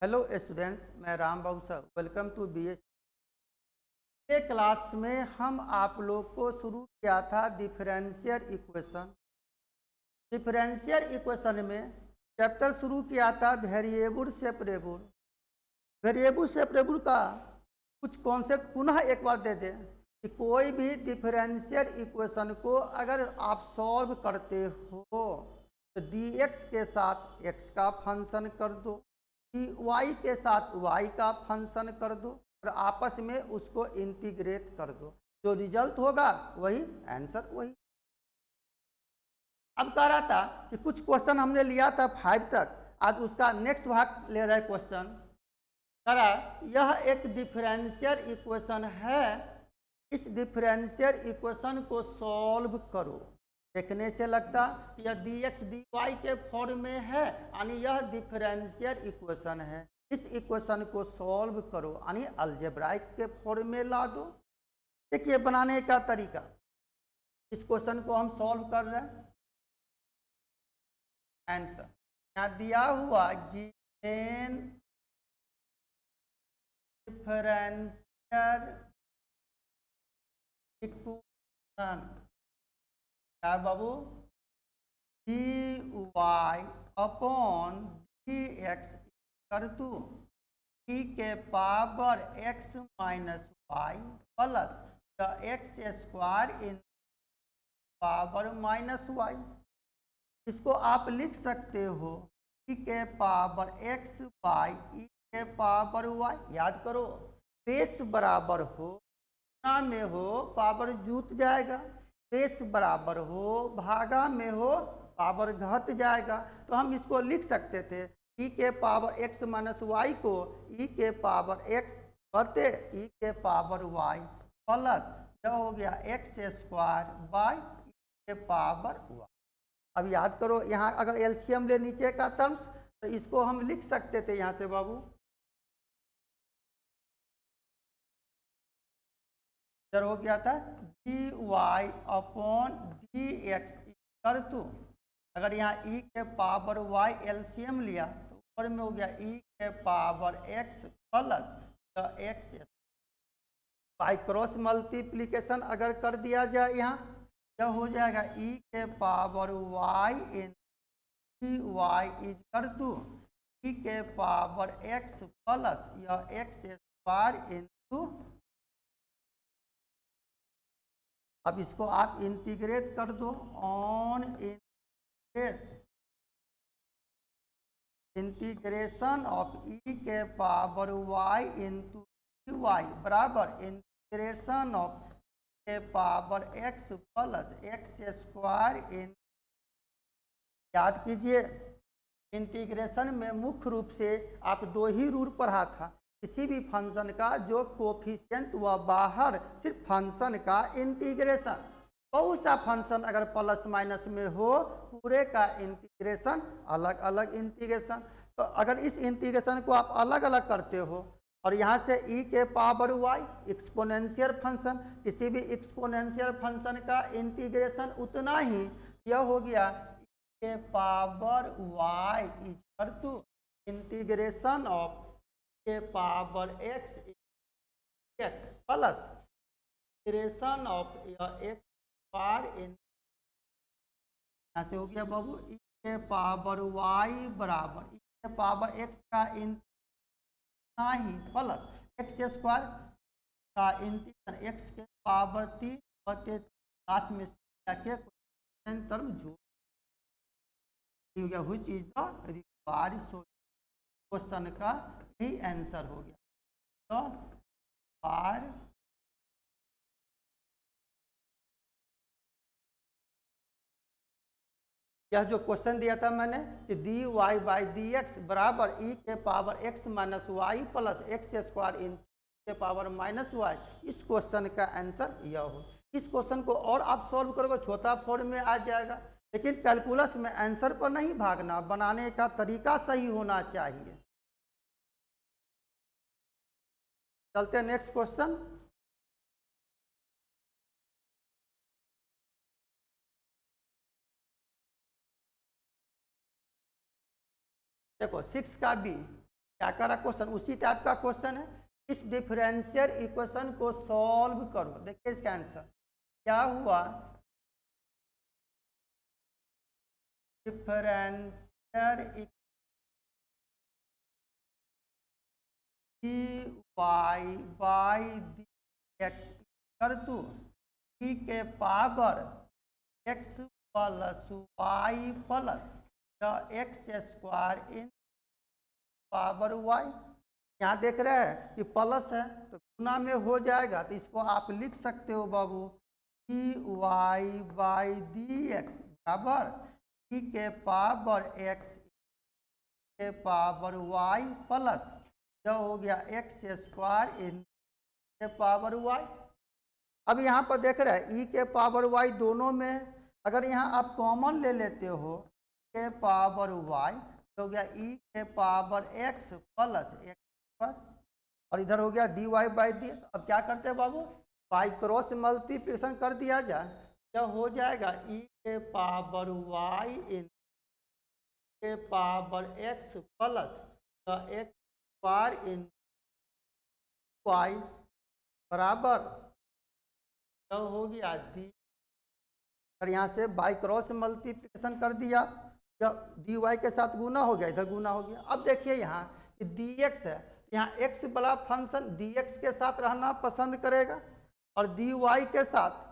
Hello students, मैं Ram Babu sir. Welcome to BS। ये class में हम आप लोग को शुरू किया था डिफरेंशियल इक्वेशन। डिफरेंशियल इक्वेशन में चैप्टर शुरू किया था वेरिएबल सेपरेबल। वेरिएबल सेपरेबल का कुछ कॉन्सेप्ट पुनः एक बार दे दें कि कोई भी डिफरेंशियल इक्वेशन को अगर आप सॉल्व करते हो तो dx के साथ x का फंक्शन कर दो, dy के साथ y का फंक्शन कर दो और आपस में उसको इंटीग्रेट कर दो। जो रिजल्ट होगा वही आंसर वही। अब कह रहा था कि कुछ क्वेश्चन हमने लिया था 5 तक, आज उसका नेक्स्ट भाग ले रहा है क्वेश्चन। कह रहा यह एक डिफरेंशियल इक्वेशन है, इस डिफरेंशियल इक्वेशन को सॉल्व करो। देखने से लगता कि यह dx dy के फॉर्म में है, यानी यह डिफरेंशियल इक्वेशन है। इस इक्वेशन को सॉल्व करो यानी अलजेब्राइक के फॉर्म में ला दो। देखिए बनाने का तरीका, इस क्वेश्चन को हम सॉल्व कर रहे हैं। आंसर यहाँ दिया हुआ गिवन डिफरेंशियल इक्वेशन क्या बाबू, dy अपॉन dx कर दो e के power x minus y plus x square in power minus y. इसको आप लिख सकते हो e के पावर x बाई e के पावर y। याद करो, बेस बराबर हो गुणा में हो पावर जूत जाएगा, बेस बराबर हो भागा में हो पावर घट जाएगा। तो हम इसको लिख सकते थे e के पावर x माइनस वाई को e के पावर x बटे e के पावर y प्लस यह हो गया एक्स स्क्वायर बाई e के पावर y। अब याद करो, यहाँ अगर एलसीएम ले नीचे का टर्म्स तो इसको हम लिख सकते थे यहाँ से बाबू, इधर हो गया था dy अपॉन dx कर दो। अगर यहाँ e के पावर y एलसीएम लिया तो ऊपर में हो गया e के power x plus x by cross multiplication अगर कर दिया जाए यहाँ यह हो जाएगा e के power y in dy is कर दो e के पावर x प्लस यह एक्स स्क्वायर इंटू। अब इसको आप इंटीग्रेट कर दो ऑन इंटीग्रेशन ऑफ e के पावर y इंटू वाई बराबर इंटीग्रेशन ऑफ के power x plus x square in. याद कीजिए, इंटीग्रेशन में मुख्य रूप से आप दो ही रूल पढ़ा था, किसी भी फंक्शन का जो कोफिशिएंट व बाहर सिर्फ फंक्शन का इंटीग्रेशन। बहुत सा फंक्शन अगर प्लस माइनस में हो पूरे का इंटीग्रेशन अलग अलग इंटीग्रेशन। तो अगर इस इंटीग्रेशन को आप अलग अलग करते हो और यहाँ से e के पावर y एक्सपोनेंशियल फंक्शन, किसी भी एक्सपोनेंशियल फंक्शन का इंटीग्रेशन उतना ही, यह हो गया के पावर y इज कर टू इंटीग्रेशन ऑफ के power x plus integration of x पार इन। यहाँ से हो गया बाबू e के पावर y बराबर e के पावर x का ही प्लस एक्स स्क्वायर का इंटीग्रेशन x के पावर 3 बटे लास्ट में के टर्म जो which is the required question का यही आंसर हो गया। तो बार यह जो क्वेश्चन दिया था मैंने कि dy बाई डी एक्स बराबर e के power x minus y plus x square in के पावर माइनस वाई, इस क्वेश्चन का आंसर यह हो। इस क्वेश्चन को और आप सॉल्व करोगे छोटा फॉर्म में आ जाएगा, लेकिन कैलकुलस में आंसर पर नहीं भागना, बनाने का तरीका सही होना चाहिए। चलते हैं नेक्स्ट क्वेश्चन। देखो 6 का बी, क्या करा क्वेश्चन, उसी टाइप का क्वेश्चन है। इस डिफरेंशियल इक्वेशन को सॉल्व करो। देखिए इसका आंसर क्या हुआ, differential d y by d x कर दो ई के power x plus y plus x square in power y. यहाँ देख रहे हैं कि प्लस है तो गुना में हो जाएगा, तो इसको आप लिख सकते हो बाबू d y by d x बराबर ई के पावर एक्स के पावर वाई प्लस जो हो गया एक्स स्क्वायर इन के पावर वाई। अब यहाँ पर देख रहे हैं ई के पावर वाई दोनों में, अगर यहाँ आप कॉमन ले लेते हो के पावर वाई तो हो गया ई के पावर एक्स प्लस एक्स पर, और इधर हो गया d y by d x. अब क्या करते हैं बाबू, बाई क्रॉस मल्टीप्लिकेशन कर दिया जाए, क्या हो जाएगा ई के पावर वाई इन के power x plus x square in y बराबर तो हो गया डी, और यहाँ से बाई क्रॉस मल्टीप्लिकेशन कर दिया, डी वाई के साथ गुना हो गया, इधर गुना हो गया। अब देखिए यहाँ कि डी एक्स है, यहाँ एक्स बड़ा फंक्शन डी एक्स के साथ रहना पसंद करेगा और डी वाई के साथ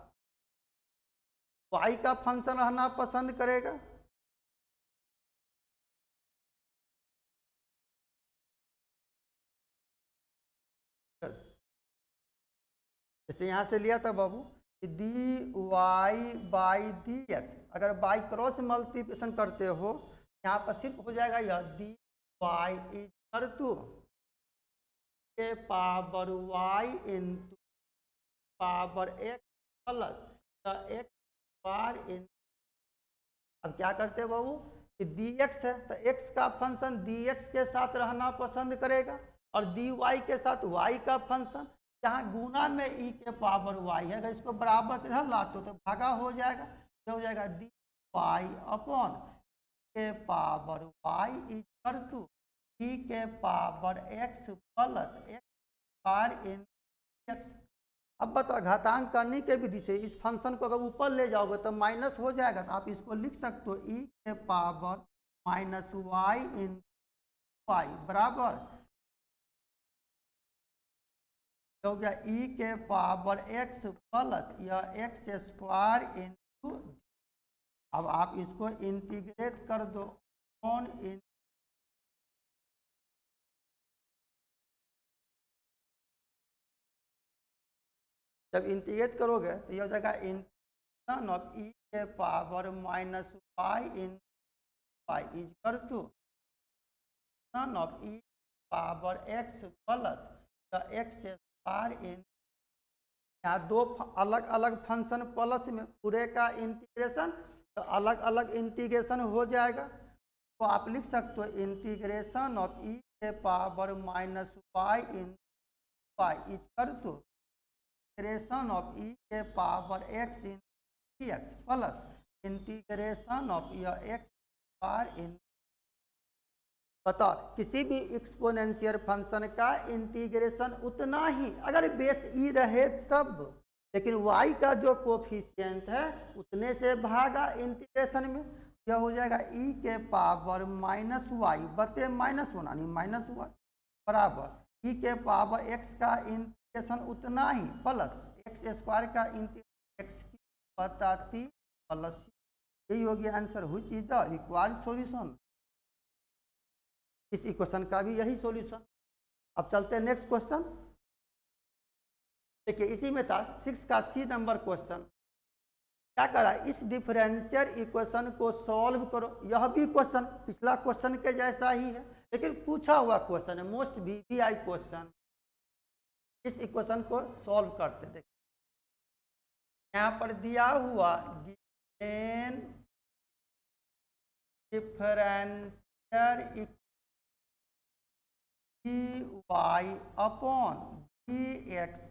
वाई का फंक्शन रहना पसंद करेगा। जैसे यहाँ से लिया था बाबू d y by d x, अगर बाई क्रॉस मल्टीप्लिकेशन करते हो यहाँ पर सिर्फ हो जाएगा यह डी वाई इक्वल टू के power y into power x plus x बार इन। अब क्या करते हैं बाबू कि डी एक्स है तो एक्स का फंक्शन डी एक्स के साथ रहना पसंद करेगा और डी वाई के साथ वाई का फंक्शन, जहाँ गुना में ई के पावर वाई है, अगर इसको बराबर किधर लाते हो तो भागा हो जाएगा, तो हो जाएगा डी वाई अपॉन के पावर वाई इक्वल टू ई के पावर एक्स प्लस एक्स बार इन एक्स। अब बताओ घातांक करने के विधि से इस फंक्शन को अगर ऊपर ले जाओगे तो माइनस हो जाएगा, तो आप इसको लिख सकते हो ई के power minus y in y बराबर हो गया ई के पावर एक्स प्लस या एक्स स्क्वायर इंटू। अब आप इसको इंटीग्रेट कर दो ऑन इन, जब इंटीग्रेट करोगे तो यह हो जाएगा इंटीग्रेशन ऑफ ई के power minus y in y is कर to of e power x plus x square in. यहाँ दो अलग अलग फंक्शन प्लस में पूरे का इंटीग्रेशन, तो अलग अलग इंटीग्रेशन हो जाएगा, तो आप लिख सकते हो इंटीग्रेशन ऑफ ई के power minus y in y is कर टू इंटीग्रेशन ऑफ ई के power x in x plus integration of x square in. बताओ किसी भी एक्सपोनेंशियल फंक्शन का इंटीग्रेशन उतना ही अगर बेस ई रहे तब, लेकिन y का जो कोफिशिएंट है उतने से भागा इंटीग्रेशन में, यह हो जाएगा e के पावर माइनस वाई बटे माइनस वन यानी माइनस वाई बराबर e के पावर x का इंटीग्रेशन उतना ही प्लस एक्स स्क्वायर का इंटीग्रेशन एक्स की बटा 3 प्लस, यही हो गया answer which is the required solution. इस इक्वेशन का भी यही सॉल्यूशन। अब चलते हैं नेक्स्ट क्वेश्चन। देखिए इसी में था 6 का सी नंबर क्वेश्चन। क्या करा, इस डिफरेंशियल इक्वेशन को सॉल्व करो। यह भी क्वेश्चन पिछला क्वेश्चन के जैसा ही है, लेकिन पूछा हुआ क्वेश्चन है, मोस्ट वीवीआई क्वेश्चन। इस इक्वेशन को सॉल्व करते देखिए यहाँ पर दिया हुआ given differential d y upon d x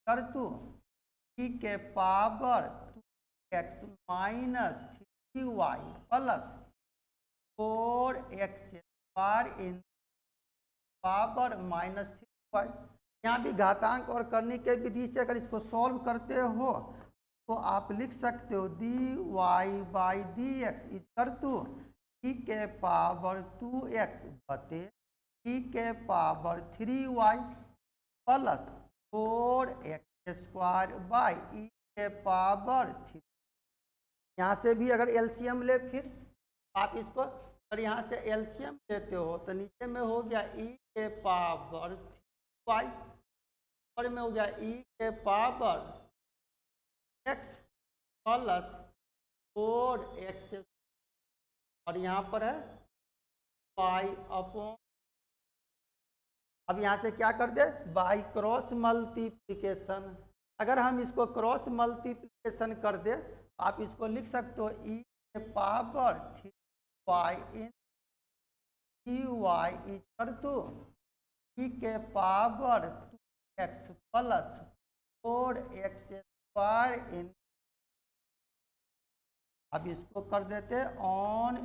कर दो ई के power 2x minus 3y plus 4x square in power minus 3y। यहाँ भी घातांक और करने के विधि से अगर इसको सॉल्व करते हो तो आप लिख सकते हो dy by d x equal to e के पावर 2x बटे e के power 3y plus 4x square by e के पावर 3। यहाँ से भी अगर एलसीएम ले फिर आप इसको अगर यहाँ से एलसीएम लेते हो तो नीचे में हो गया e के पावर 3y, ऊपर में हो गया e के पावर x प्लस 4x और यहाँ पर है y अपॉन। अब यहाँ से क्या कर दे बाई क्रॉस मल्टीप्लिकेशन। अगर हम इसको क्रॉस मल्टीप्लिकेशन कर दे तो आप इसको लिख सकते हो e के power 3y in y equal to e के power 2x plus 4x square in. अब इसको कर देते ऑन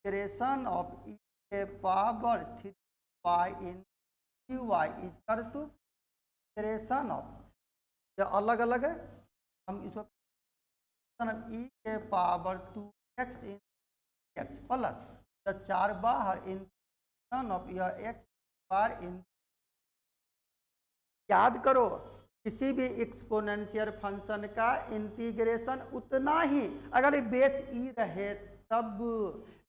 इंटीग्रेशन ऑफ e के power 3y in y equal to integration of, जो अलग अलग है हम इसको e के पावर 2x इन x प्लस जो 4 बाहर इंटीग्रेशन ऑफ यह x बार इन। याद करो किसी भी एक्सपोनेंशियल फंक्शन का इंटीग्रेशन उतना ही अगर बेस ई रहे तब,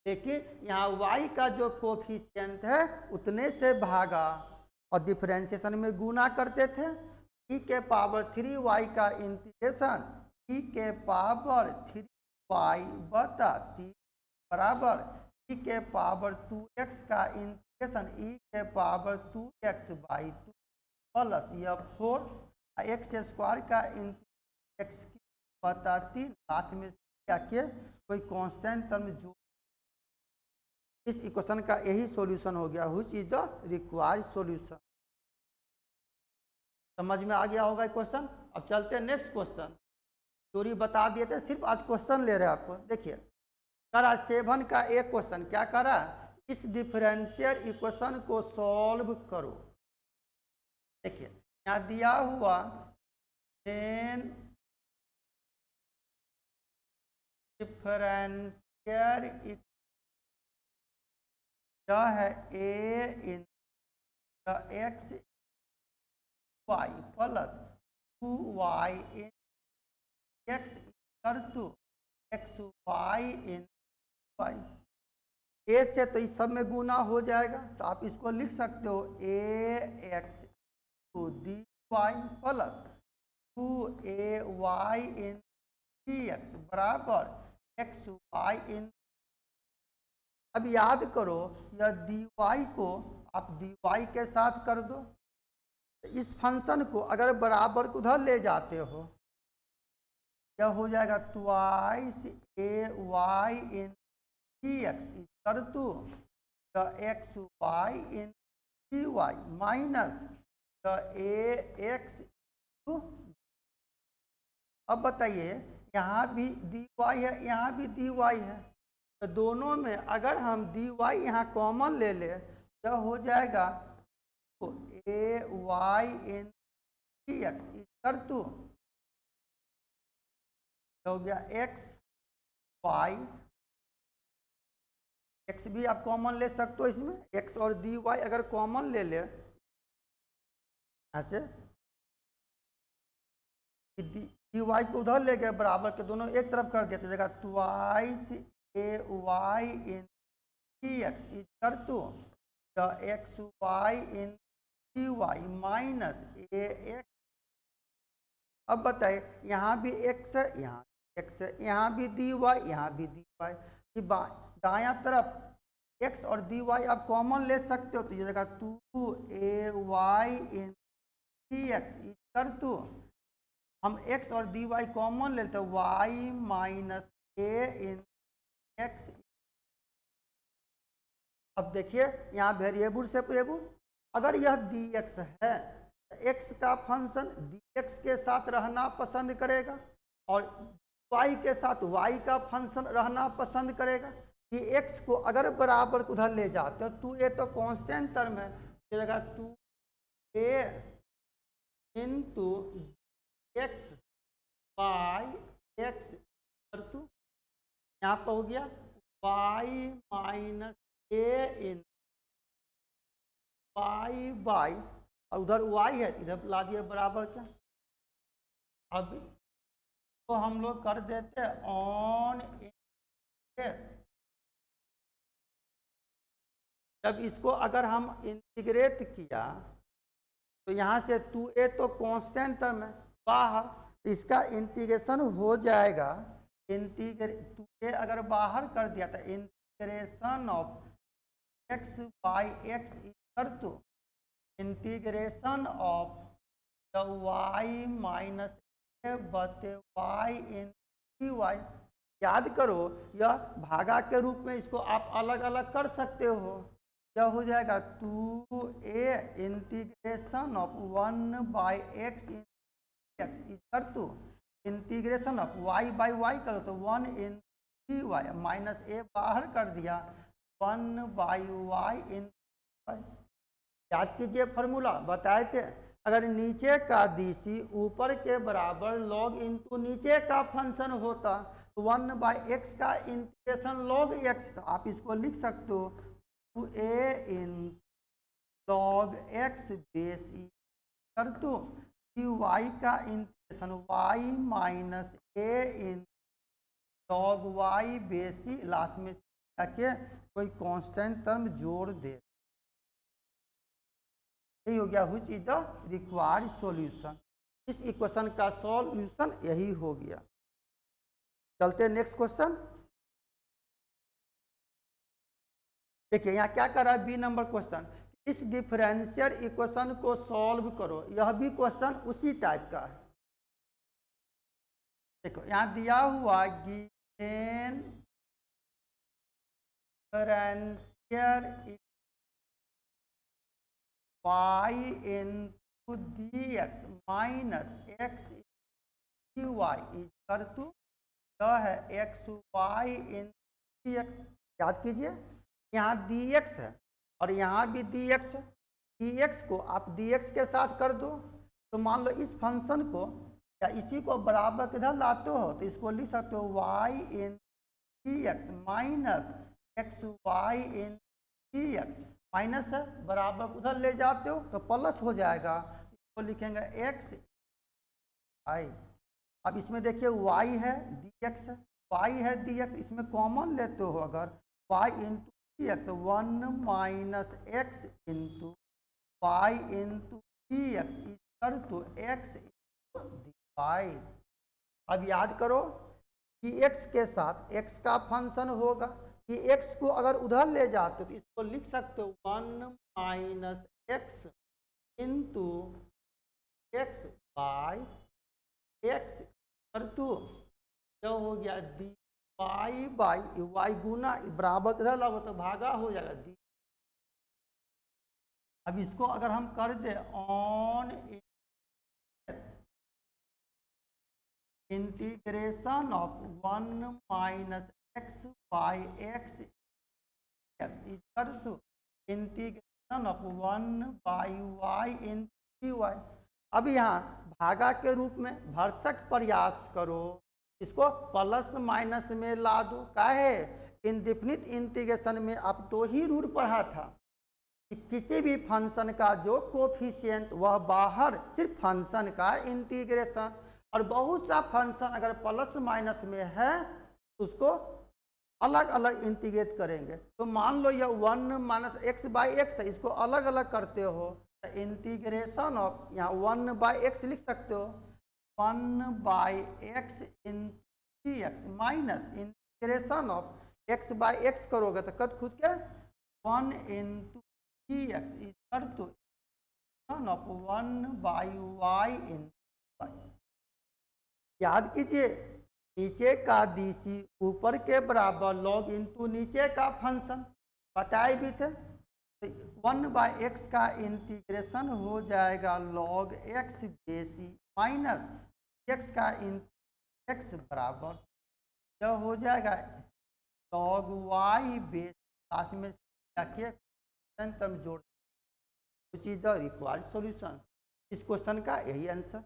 लेकिन यहाँ y का जो कोफिशिएंट है उतने से भागा और डिफरेंशिएशन में गुना करते थे। e के पावर 3y का इंटीग्रेशन e के पावर 3y बटा 3 बराबर e के पावर 2x का इंटीग्रेशन e के पावर 2x बाई 2 प्लस यह 4 x स्क्वायर का x बटा 3 लास्ट में के कोई कांस्टेंट टर्म जो इस इक्वेशन का यही सॉल्यूशन हो गया, which is the required solution. समझ में आ गया होगा क्वेश्चन। अब चलते हैं नेक्स्ट क्वेश्चन। थ्योरी बता दिए थे, सिर्फ आज क्वेश्चन ले रहे हैं आपको। देखिए करा 7 का एक क्वेश्चन क्या करा, इस डिफरेंशियल इक्वेशन को सॉल्व करो। देखिए यहाँ दिया हुआ डिफरेंशियल यह है a in x y plus 2y in x equal to x y in y। a से तो इस सब में गुना हो जाएगा तो आप इसको लिख सकते हो a x to dy plus 2ay in dx बराबर x y इन। अब याद करो यह dy को आप dy के साथ कर दो, इस फंक्शन को अगर बराबर को उधर ले जाते हो यह हो जाएगा twice ay in dx equal to x y in dy minus ax। अब बताइए यहाँ भी dy है यहाँ भी dy है, तो दोनों में अगर हम dy यहाँ कॉमन ले ले तो हो जाएगा ay in dx equal to हो गया x y। x भी आप कॉमन ले सकते हो इसमें, x और dy अगर कॉमन ले ले यहाँ से dy को उधर ले गए बराबर के दोनों एक तरफ कर दिया तो जगह twice ay in dx equal to x y in dy minus ax। अब बताइए यहाँ भी x है यहाँ x है, यहाँ भी dy यहाँ भी dy। दायां तरफ x और dy आप कॉमन ले सकते हो तो ये जगह 2ay in dx equal to हम x और dy कॉमन लेते हैं y minus a in x। अब देखिए यहाँ वेरिएबल से वेरिएबल अगर यह dx है तो x का फंक्शन dx के साथ रहना पसंद करेगा और y के साथ y का फंक्शन रहना पसंद करेगा। कि एक्स को अगर बराबर उधर ले जाते हो, टू ए तो कांस्टेंट टर्म है, चलेगा two a into x by x two, यहाँ पर हो गया y minus a in y by, और उधर वाई है, इधर ला दिया बराबर क्या। अब तो हम लोग कर देते हैं ऑन जब इसको अगर हम इंटीग्रेट किया तो यहाँ से 2a तो कांस्टेंट टर्म है बाहर, इसका इंटीग्रेशन हो जाएगा, 2a अगर बाहर कर दिया तो integration of x by x equal to integration of y minus a बटे वाई इन टी वाई। याद करो यह भागा के रूप में इसको आप अलग अलग कर सकते हो, यह हो जाएगा 2a integration of 1 by x x equal to integration of y by y करो तो 1 in t y minus a बाहर कर दिया 1 बाई वाई इन वाई। याद कीजिए फॉर्मूला बताए थे, अगर नीचे का डीसी ऊपर के बराबर लॉग इनटू नीचे का फंक्शन होता तो 1 बाई एक्स का इंटीग्रेशन लॉग एक्स, तो आप इसको लिख सकते हो 2a in log x base e कर दो कि वाई का integration y minus a in log y base e, last में जाके कोई कांस्टेंट टर्म जोड़ दे, यही हो गया which is the required solution. इस इक्वेशन का सॉल्यूशन यही हो गया। चलते नेक्स्ट क्वेश्चन। देखिए यहाँ क्या कर रहा है बी नंबर क्वेश्चन, इस डिफरेंशियल इक्वेशन को सॉल्व करो। यह भी क्वेश्चन उसी टाइप का है। देखो यहाँ दिया हुआ given differential y into d x minus x d y equal to यह है x y in d x. याद कीजिए यहाँ डी एक्स है और यहाँ भी डी एक्स है, डी एक्स को आप डी एक्स के साथ कर दो तो मान लो इस फंक्शन को या इसी को बराबर किधर लाते हो तो इसको लिख सकते हो y in d x minus x y in d x, minus है बराबर उधर ले जाते हो तो प्लस हो जाएगा, इसको लिखेंगे एक्स आई। अब इसमें देखिए y है dx है, y है dx, इसमें कॉमन लेते हो अगर y इंटू डी एक्स तो 1 minus x into y into d x equal to x into d y. अब याद करो कि x के साथ x का फंक्शन होगा कि x को अगर उधर ले जाते हो तो इसको लिख सकते हो 1 minus x into x by x कर टू, जो हो गया डी वाई बाई वाई गुना बराबर किधर लगो तो भागा हो जाएगा डी। अब इसको अगर हम कर दे on integration of 1 minus x by x x equal to integration of 1 by y in d y. अब यहाँ भागा के रूप में भरसक प्रयास करो, इसको प्लस माइनस में ला दो। काहे इंडेफिनिट इंटीग्रेशन में आप दो ही रूल पढ़ा था कि किसी भी फंक्शन का जो कोफिशिएंट वह बाहर सिर्फ फंक्शन का इंटीग्रेशन, और बहुत सा फंक्शन अगर प्लस माइनस में है तो उसको अलग अलग इंटीग्रेट करेंगे। तो मान लो यह 1 माइनस एक्स बाई एक्स है, इसको अलग अलग करते हो इंटीग्रेशन ऑफ यहाँ 1 बाई एक्स लिख सकते हो 1 by x in d x minus integration of x by x करोगे तो कद खुद के 1 into d x equal to of 1 by y in y. याद कीजिए नीचे का डीसी ऊपर के बराबर लॉग इनटू नीचे का फंक्शन बताए भी थे, तो 1 बाई एक्स का इंटीग्रेशन हो जाएगा लॉग एक्स बेसी माइनस एक्स का एक्स बराबर जो हो जाएगा log y बेस लास्ट में जाके टर्म जोड़, विच इज द रिक्वायर्ड सॉल्यूशन। इस क्वेश्चन का यही आंसर।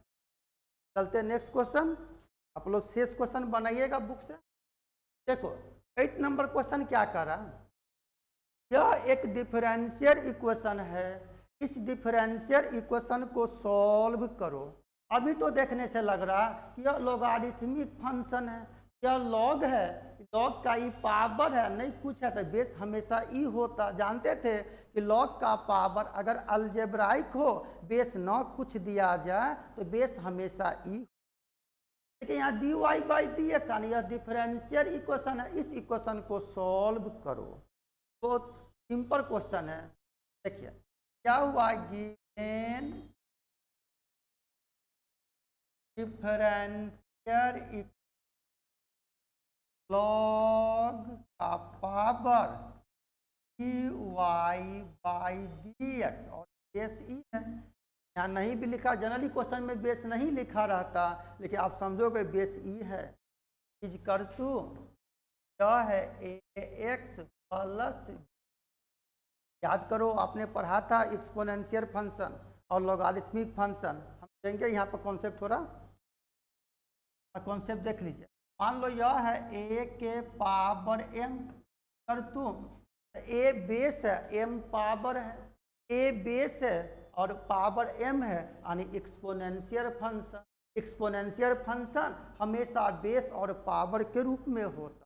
चलते नेक्स्ट क्वेश्चन, आप लोग शेष क्वेश्चन बनाइएगा बुक से। देखो 8 नंबर क्वेश्चन क्या कर रहा है, यह एक डिफरेंशियल इक्वेशन है, इस डिफरेंशियल इक्वेशन को सॉल्व करो। अभी तो देखने से लग रहा कि यह लॉगरिथमिक फंक्शन है, यह लॉग है, लॉग का ई पावर है, नहीं कुछ है तो बेस हमेशा ई होता। जानते थे कि लॉग का पावर अगर अलजेब्राइक हो, बेस न कुछ दिया जाए तो बेस हमेशा ई। लेकिन यहाँ dy बाई डी एक्स यानी यह डिफरेंशियल इक्वेशन है, इस इक्वेशन को सॉल्व करो। तो सिंपल क्वेश्चन है। देखिए क्या हुआ, गिवन डिफरेंशियल लॉग का power dy by d x और बेस ई है। यहाँ नहीं भी लिखा, जनरली क्वेश्चन में बेस नहीं लिखा रहता, लेकिन आप समझोगे बेस ई है। इज कर तू यह है ए एक्स प्लस, याद करो आपने पढ़ा था एक्सपोनेंशियल फंक्शन और लॉगरिथमिक फंक्शन। हम देंगे यहाँ पर कॉन्सेप्ट, थोड़ा कॉन्सेप्ट देख लीजिए। मान लो यह है ए के पावर एम, कर तुम ए बेस है, एम पावर है, ए बेस है और पावर एम है, यानी एक्सपोनेंशियल फंक्शन। एक्सपोनेंशियल फंक्शन हमेशा बेस और पावर के रूप में होता।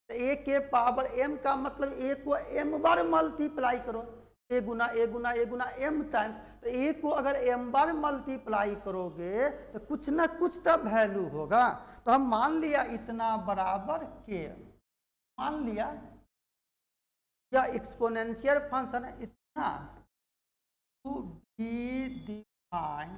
तो ए के पावर एम का मतलब ए को एम बार मल्टीप्लाई करो, ए गुना ए गुना ए गुना एम टाइम्स। तो ए को अगर एम बार मल्टीप्लाई करोगे तो कुछ ना कुछ तो वैल्यू होगा। तो हम मान लिया इतना बराबर के, मान लिया यह एक्सपोनेंशियल फंक्शन है इतना, टू बी डिफाइन।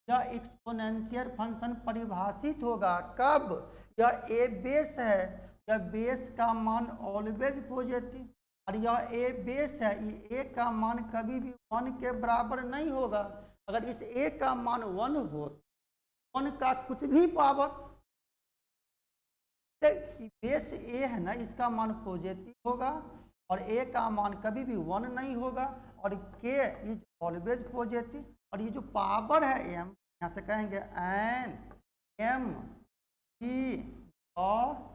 यह एक्सपोनेंशियल फंक्शन परिभाषित होगा कब, यह ए बेस है, यह बेस का मान ऑलवेज पॉजिटिव, और यह ए बेस है, ये ए का मान कभी भी 1 के बराबर नहीं होगा। अगर इस ए का मान 1 हो, 1 का कुछ भी पावर, बेस ए है ना, इसका मान पॉजिटिव होगा और ए का मान कभी भी 1 नहीं होगा, और के इज ऑलवेज पॉजिटिव। और ये जो पावर है एम, यहाँ से कहेंगे एन एम ई और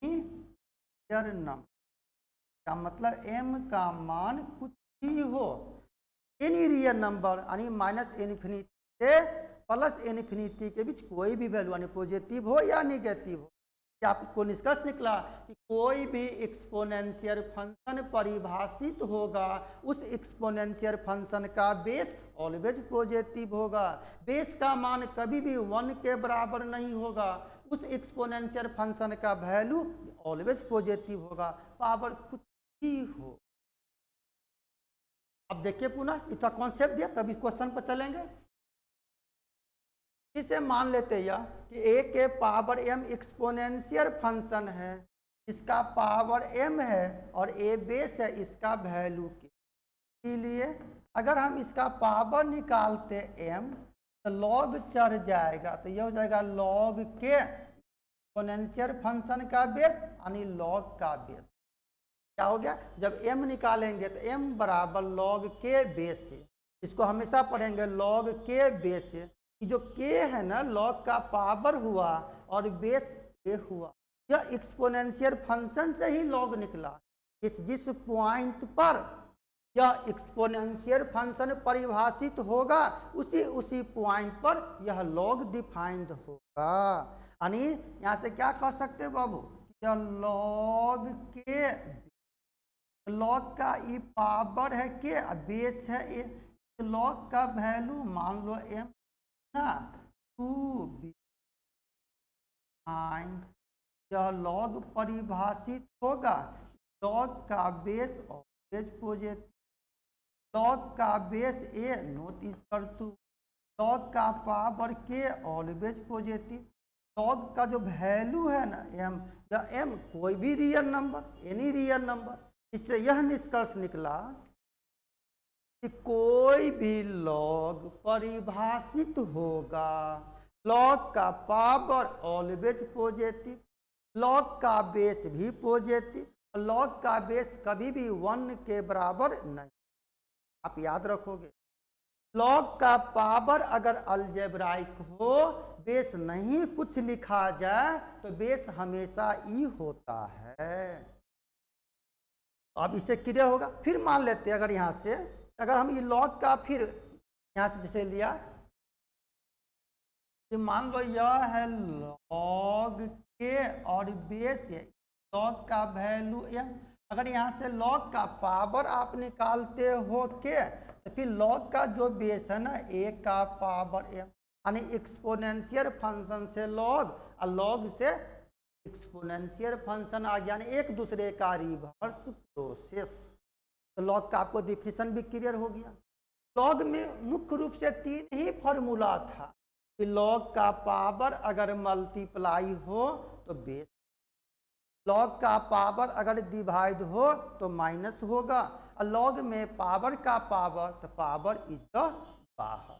नंबर का मतलब एम का मान कुछ भी हो, एनी रियल नंबर यानी माइनस इन्फिनिटी से प्लस इन्फिनिटी के बीच कोई भी वैल्यू यानी पॉजिटिव हो या निगेटिव हो। क्या आपको निष्कर्ष निकला कि कोई भी एक्सपोनेंशियल फंक्शन परिभाषित होगा, उस एक्सपोनेंशियल फंक्शन का बेस ऑलवेज पॉजिटिव होगा, बेस का मान कभी भी 1 के बराबर नहीं होगा, उस एक्सपोनेंशियल फंक्शन का वैल्यू ऑलवेज पॉजिटिव होगा, पावर कुछ ही हो। अब देखिए पुनः इतना कॉन्सेप्ट दिया, तभी क्वेश्चन पर चलेंगे। इसे मान लेते हैं कि ए के पावर एम एक्सपोनेंशियल फंक्शन है, इसका पावर एम है और ए बेस है इसका वैल्यू के। इसलिए अगर हम इसका पावर निकालते एम तो लॉग चढ़ जाएगा, तो यह हो जाएगा लॉग के एक्सपोनेंशियल फंक्शन का बेस यानी लॉग का बेस। क्या हो गया, जब m निकालेंगे तो m बराबर लॉग के बेस से, इसको हमेशा पढ़ेंगे लॉग के बेस से। जो k है ना, लॉग का पावर हुआ और बेस a हुआ, यह एक्सपोनेंशियल फंक्शन से ही लॉग निकला। जिस पॉइंट पर यह एक्सपोनेंशियल फंक्शन परिभाषित होगा, उसी पॉइंट पर यह लॉग डिफाइंड होगा। यानी यहाँ से क्या कह सकते हैं बाबू, यह लॉग के, लॉग का ई पावर है के, बेस है ए, लॉग का वैल्यू मान लो एम ना, टू बी यह लॉग परिभाषित होगा, लॉग का बेस ऑलवेज पॉजिटिव, लॉग का बेस ए नोट इज कर टू, लॉग का पावर के ऑलवेज पॉजिटिव, लॉग का जो वैल्यू है ना एम, या एम कोई भी real number, any real number. इससे यह निष्कर्ष निकला कि कोई भी लॉग परिभाषित होगा, लॉग का पावर ऑलवेज पॉजिटिव, लॉग का बेस भी पॉजिटिव। लॉग का बेस कभी भी 1 के बराबर नहीं, आप याद रखोगे। लॉग का पावर अगर अलजेब्राइक हो, बेस नहीं कुछ लिखा जाए तो बेस हमेशा ई होता है। अब इससे क्लियर होगा। फिर मान लेते हैं अगर यहाँ से, अगर हम ये लॉग का फिर यहाँ से जैसे लिया, तो मान लो यह है लॉग के और बेस है लॉग का वैल्यू m। अगर यहाँ से लॉग का पावर आप निकालते हो के, तो फिर लॉग का जो बेस है ना a का पावर m, यानी एक्सपोनेंशियल फंक्शन से लॉग और लॉग से एक्सपोनेंशियल फंक्शन आ गया, यानी एक दूसरे का रिवर्स प्रोसेस। तो लॉग का आपको डिफिनेशन भी क्लियर हो गया। लॉग में मुख्य रूप से 3 ही फॉर्मूला था कि लॉग का पावर अगर मल्टीप्लाई हो तो बेस, लॉग का पावर अगर डिवाइड हो तो माइनस होगा, और लॉग में पावर का पावर तो पावर इज द बाहर।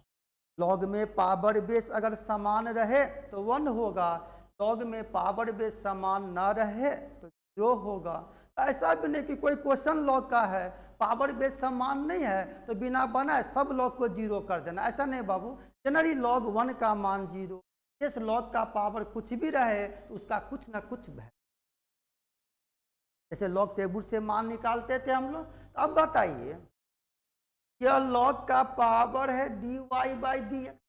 लॉग में पावर बेस अगर समान रहे तो 1 होगा, लॉग में पावर बेस समान न रहे तो 0 होगा। ऐसा भी नहीं कि कोई क्वेश्चन लॉग का है, पावर बेस समान नहीं है तो बिना बनाए सब लॉग को 0 कर देना, ऐसा नहीं बाबू। जनरली लॉग 1 का मान 0, जिस लॉग का पावर कुछ भी रहे तो उसका कुछ ना कुछ वैल्यू, जैसे लॉग टेबल से मान निकालते थे हम लोग। तो अब बताइए, यह लॉग का पावर है dy बाई डी एक्स,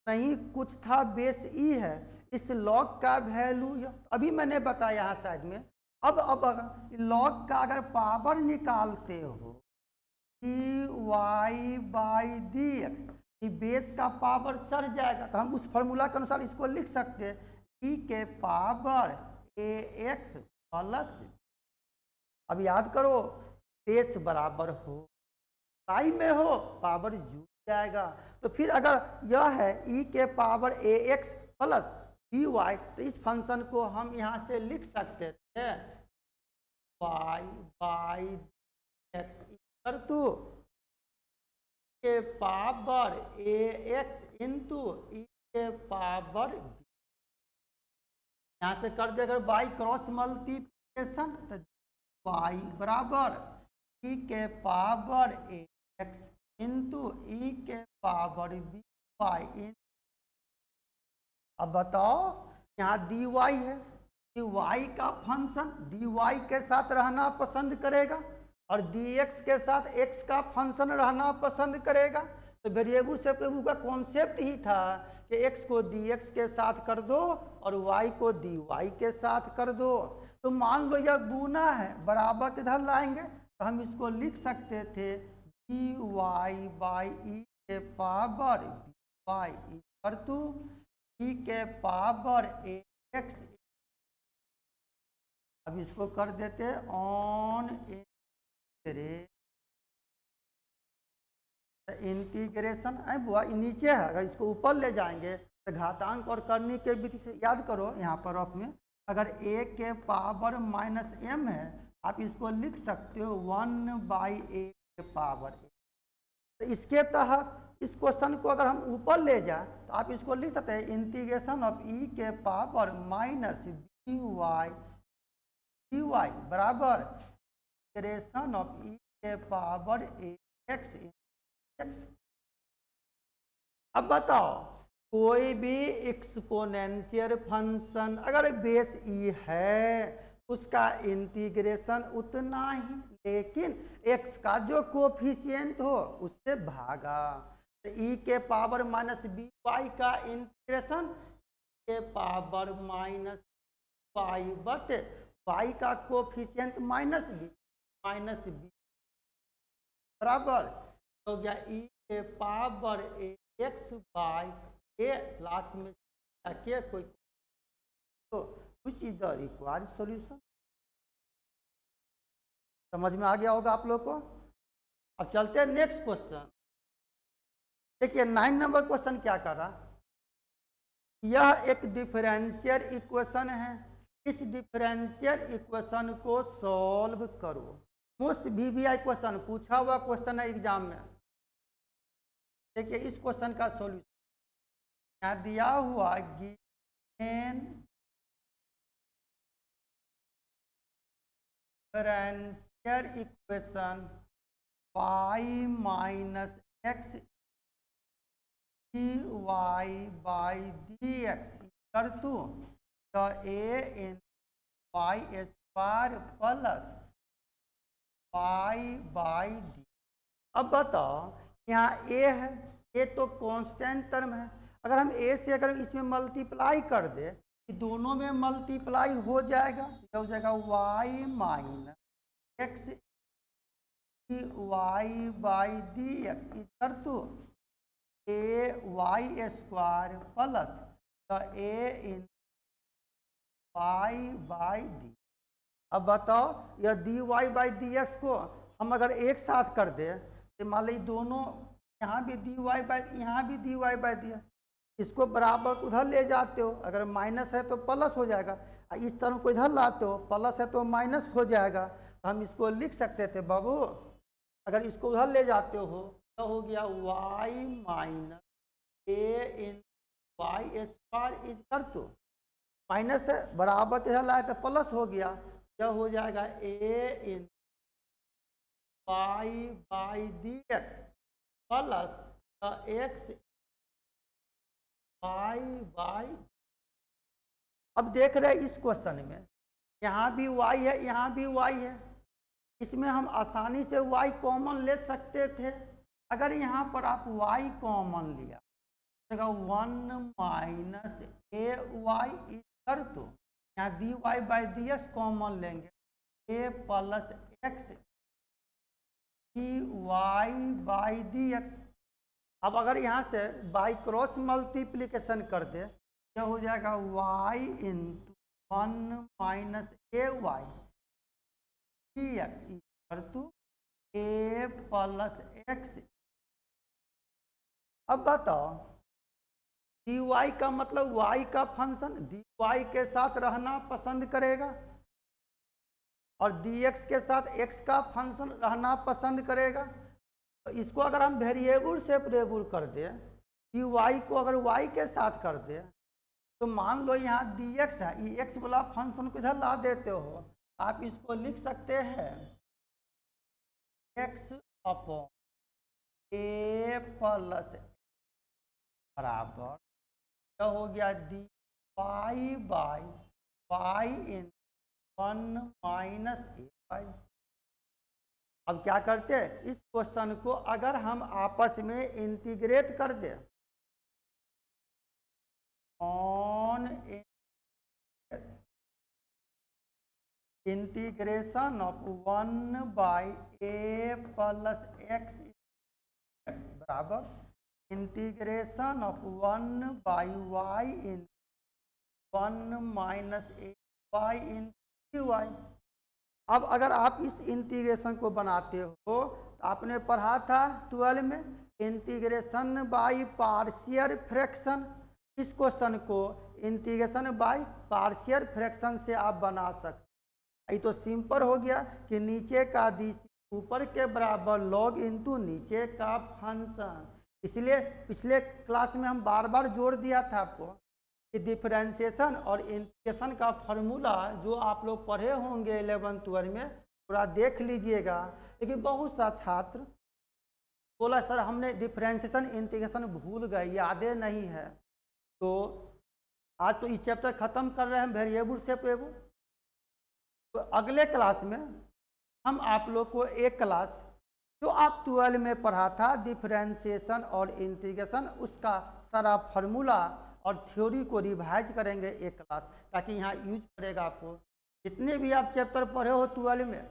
नहीं कुछ था बेस ई है, इस लॉग का वैल्यू अभी मैंने बताया यहाँ साइड में। अब लॉग का अगर पावर निकालते हो dy by d x, base का पावर चढ़ जाएगा, तो हम उस फॉर्मूला के अनुसार इसको लिख सकते हैं e के पावर ax प्लस, अब याद करो बेस बराबर हो साई में हो पावर जुड़ जाएगा। तो फिर अगर यह है e के पावर ax प्लस dy, तो इस फंक्शन को हम यहाँ से लिख सकते थे y by x equal to के पावर ax इंटू ई के पावर b। यहाँ से कर दे अगर y क्रॉस मल्टीप्लिकेशन तो y बराबर e के पावर एक्स इंटू ई के पावर बी वाई इन। अब बताओ यहाँ dy है, dy का फंक्शन dy के साथ रहना पसंद करेगा और dx के साथ x का फंक्शन रहना पसंद करेगा। तो वेरिएबल सेपरेबल का कॉन्सेप्ट ही था कि x को dx के साथ कर दो और y को dy के साथ कर दो। तो मान लो यह गुना है, बराबर किधर लाएंगे, तो हम इसको लिख सकते थे dy बाई ई के पावर वाई इक्वल टू ई के पावर एक्स। अब इसको कर देते ऑन इंटीग्रेशन। बुआ नीचे है, अगर इसको ऊपर ले जाएंगे तो घातांक और करने के विधि से याद करो। यहाँ पर रफ में अगर a के पावर माइनस m है, आप इसको लिख सकते हो 1 बाई a के पावर a। तो इसके तहत इस क्वेश्चन को अगर हम ऊपर ले जाए तो आप इसको लिख सकते हैं इंटीग्रेशन ऑफ e के पावर माइनस dy बराबर इंटीग्रेशन ऑफ e के पावर एक्स। अब बताओ कोई भी एक्सपोनेंशियल फंक्शन अगर बेस ई है उसका इंटीग्रेशन उतना ही, लेकिन x का जो कोफिशिएंट हो उससे भागा। तो e के पावर माइनस बी वाई का इंटीग्रेशन के power minus y but y का कोफिशिएंट माइनस बी बराबर हो गया e के power x by a last में के कोई। तो which is the required solution. समझ में आ गया होगा आप लोग को। अब चलते हैं नेक्स्ट क्वेश्चन। देखिए 9 नंबर क्वेश्चन क्या कर रहा, यह एक डिफरेंशियल इक्वेशन है, इस डिफरेंशियल इक्वेशन को सॉल्व करो। मोस्ट वीवीआई क्वेश्चन पूछा हुआ क्वेश्चन है एग्जाम में। देखिए इस क्वेश्चन का सॉल्यूशन यहाँ दिया हुआ given differential equation y minus x dy by d x कर टू तो a in y square plus y by d. अब बताओ यहाँ ए है, ए तो कांस्टेंट टर्म है, अगर हम ए से अगर इसमें मल्टीप्लाई कर दे कि दोनों में मल्टीप्लाई हो जाएगा, हो जाएगा y minus x y by d x equal to a y square plus a in y by d. अब बताओ यह d y by d x को हम अगर एक साथ कर दे तो मान ली दोनों यहाँ भी डी वाई बाई यहाँ भी डी वाई बाई डी, इसको बराबर उधर ले जाते हो, अगर माइनस है तो प्लस हो जाएगा, इस तरह को इधर लाते हो प्लस है तो माइनस हो जाएगा। तो हम इसको लिख सकते थे बाबू, अगर इसको उधर ले जाते हो तो हो गया y minus a in y square is कर तो माइनस है बराबर किधर लाए तो प्लस हो गया, यह हो जाएगा a in y by d x plus x y by. अब देख रहे हैं इस क्वेश्चन में यहाँ भी y है यहाँ भी y है, इसमें हम आसानी से y कॉमन ले सकते थे। अगर यहाँ पर आप y कॉमन लिया तो 1 minus a y equal to यहाँ d y by d x common लेंगे a plus x d y by d x. अब अगर यहाँ से बाई क्रॉस मल्टीप्लिकेशन कर दे तो हो जाएगा y into 1 minus a y d x equal to a plus x. अब बताओ डी वाई का मतलब y का फंक्शन डी वाई के साथ रहना पसंद करेगा और डी एक्स के साथ x का फंक्शन रहना पसंद करेगा। तो इसको अगर हम वेरिएबल सेपरेबल कर दे डी वाई को अगर y के साथ कर दे तो मान लो यहाँ डी एक्स है, ये x वाला फंक्शन को इधर ला देते हो, आप इसको लिख सकते हैं x अपॉन ए प्लस बराबर क्या हो गया d y by y in 1 minus a y. अब क्या करते हैं इस क्वेश्चन को अगर हम आपस में इंटीग्रेट कर दे on integration of 1 by a plus x बराबर integration of 1 by y in 1 minus a y in y. अब अगर आप इस इंटीग्रेशन को बनाते हो तो आपने पढ़ा था 12 में इंटीग्रेशन बाई पार्शियल फ्रैक्शन। इस क्वेश्चन को इंटीग्रेशन बाई पार्शियल फ्रैक्शन से आप बना सकते। ये तो सिंपल हो गया कि नीचे का दिश ऊपर के बराबर लॉग इनटू नीचे का फंक्शन। इसलिए पिछले क्लास में हम बार बार जोड़ दिया था आपको कि डिफरेंशिएशन और इंटीग्रेशन का फॉर्मूला जो आप लोग पढ़े होंगे 11-12 में थोड़ा देख लीजिएगा। लेकिन बहुत सा छात्र बोला सर हमने डिफरेंशिएशन इंटीग्रेशन भूल गए, यादें नहीं है। तो आज तो इस चैप्टर ख़त्म कर रहे हैं वेरिएबल सेपरेबल। तो अगले क्लास में हम आप लोग को एक क्लास जो आप 12 में पढ़ा था डिफरेंशिएशन और इंटीग्रेशन उसका सारा फार्मूला और थ्योरी को रिवाइज करेंगे एक क्लास, ताकि यहाँ यूज करेगा आपको जितने भी आप चैप्टर पढ़े हो 12 में।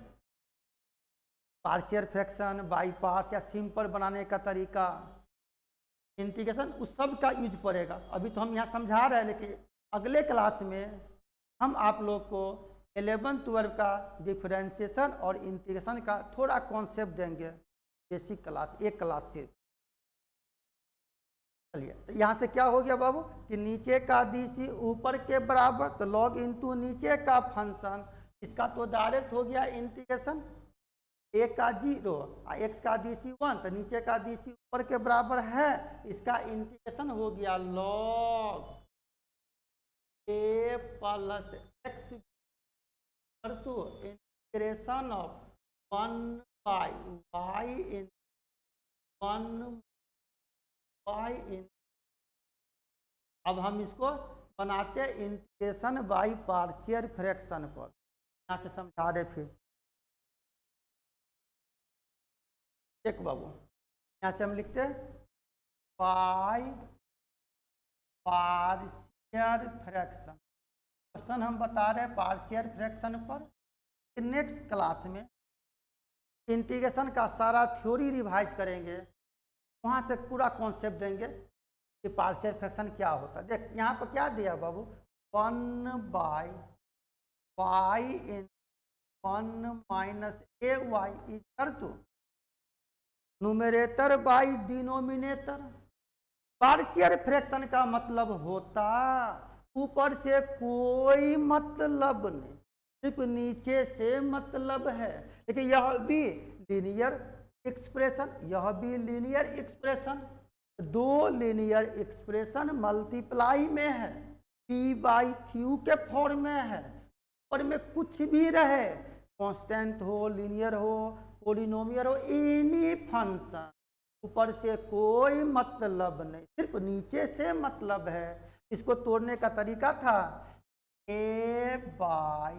पार्शियल फ्रैक्शन, बाई पार्ट्स या सिंपल बनाने का तरीका, इंटीग्रेशन उस सब का यूज पड़ेगा। अभी तो हम यहाँ समझा रहे हैं, लेकिन अगले क्लास में हम आप लोग को 11-12 का डिफरेंशिएशन और इंटीग्रेशन का थोड़ा कॉन्सेप्ट देंगे, बेसिक क्लास, एक क्लास सिर्फ। चलिए तो यहाँ से क्या हो गया बाबू कि नीचे का डीसी ऊपर के बराबर, तो लॉग इनटू नीचे का फंक्शन, इसका तो डायरेक्ट हो गया इंटीग्रेशन। ए का 0 एक्स का डीसी 1, तो नीचे का डीसी ऊपर के बराबर है, इसका इंटीग्रेशन हो गया log a plus x integration of 1 by y in 1 by in, अब हम इसको बनाते हैं इंटीग्रेशन बाई पार्शियल फ्रैक्शन पर। यहाँ से समझा रहे फिर एक बाबू, यहाँ से हम लिखते हैं बाई पार्शियल फ्रैक्शन। क्वेश्चन हम बता रहे हैं पार्शियल फ्रैक्शन पर। नेक्स्ट क्लास में इंटीग्रेशन का सारा थ्योरी रिवाइज करेंगे, वहाँ से पूरा कॉन्सेप्ट देंगे कि पार्शियल फ्रैक्शन क्या होता है। देख यहाँ पर क्या दिया बाबू, 1 by y in 1 minus a y is कर to numerator by denominator. Partial fraction का मतलब होता ऊपर से कोई मतलब नहीं, सिर्फ नीचे से मतलब है। लेकिन यह भी लीनियर एक्सप्रेशन, यह भी लीनियर एक्सप्रेशन, दो लीनियर एक्सप्रेशन मल्टीप्लाई में है, पी बाई क्यू के फॉर्म में है। और में कुछ भी रहे, कांस्टेंट हो, लीनियर हो, पॉलिनोमियल हो, एनी फंक्शन, ऊपर से कोई मतलब नहीं, सिर्फ नीचे से मतलब है। इसको तोड़ने का तरीका था a by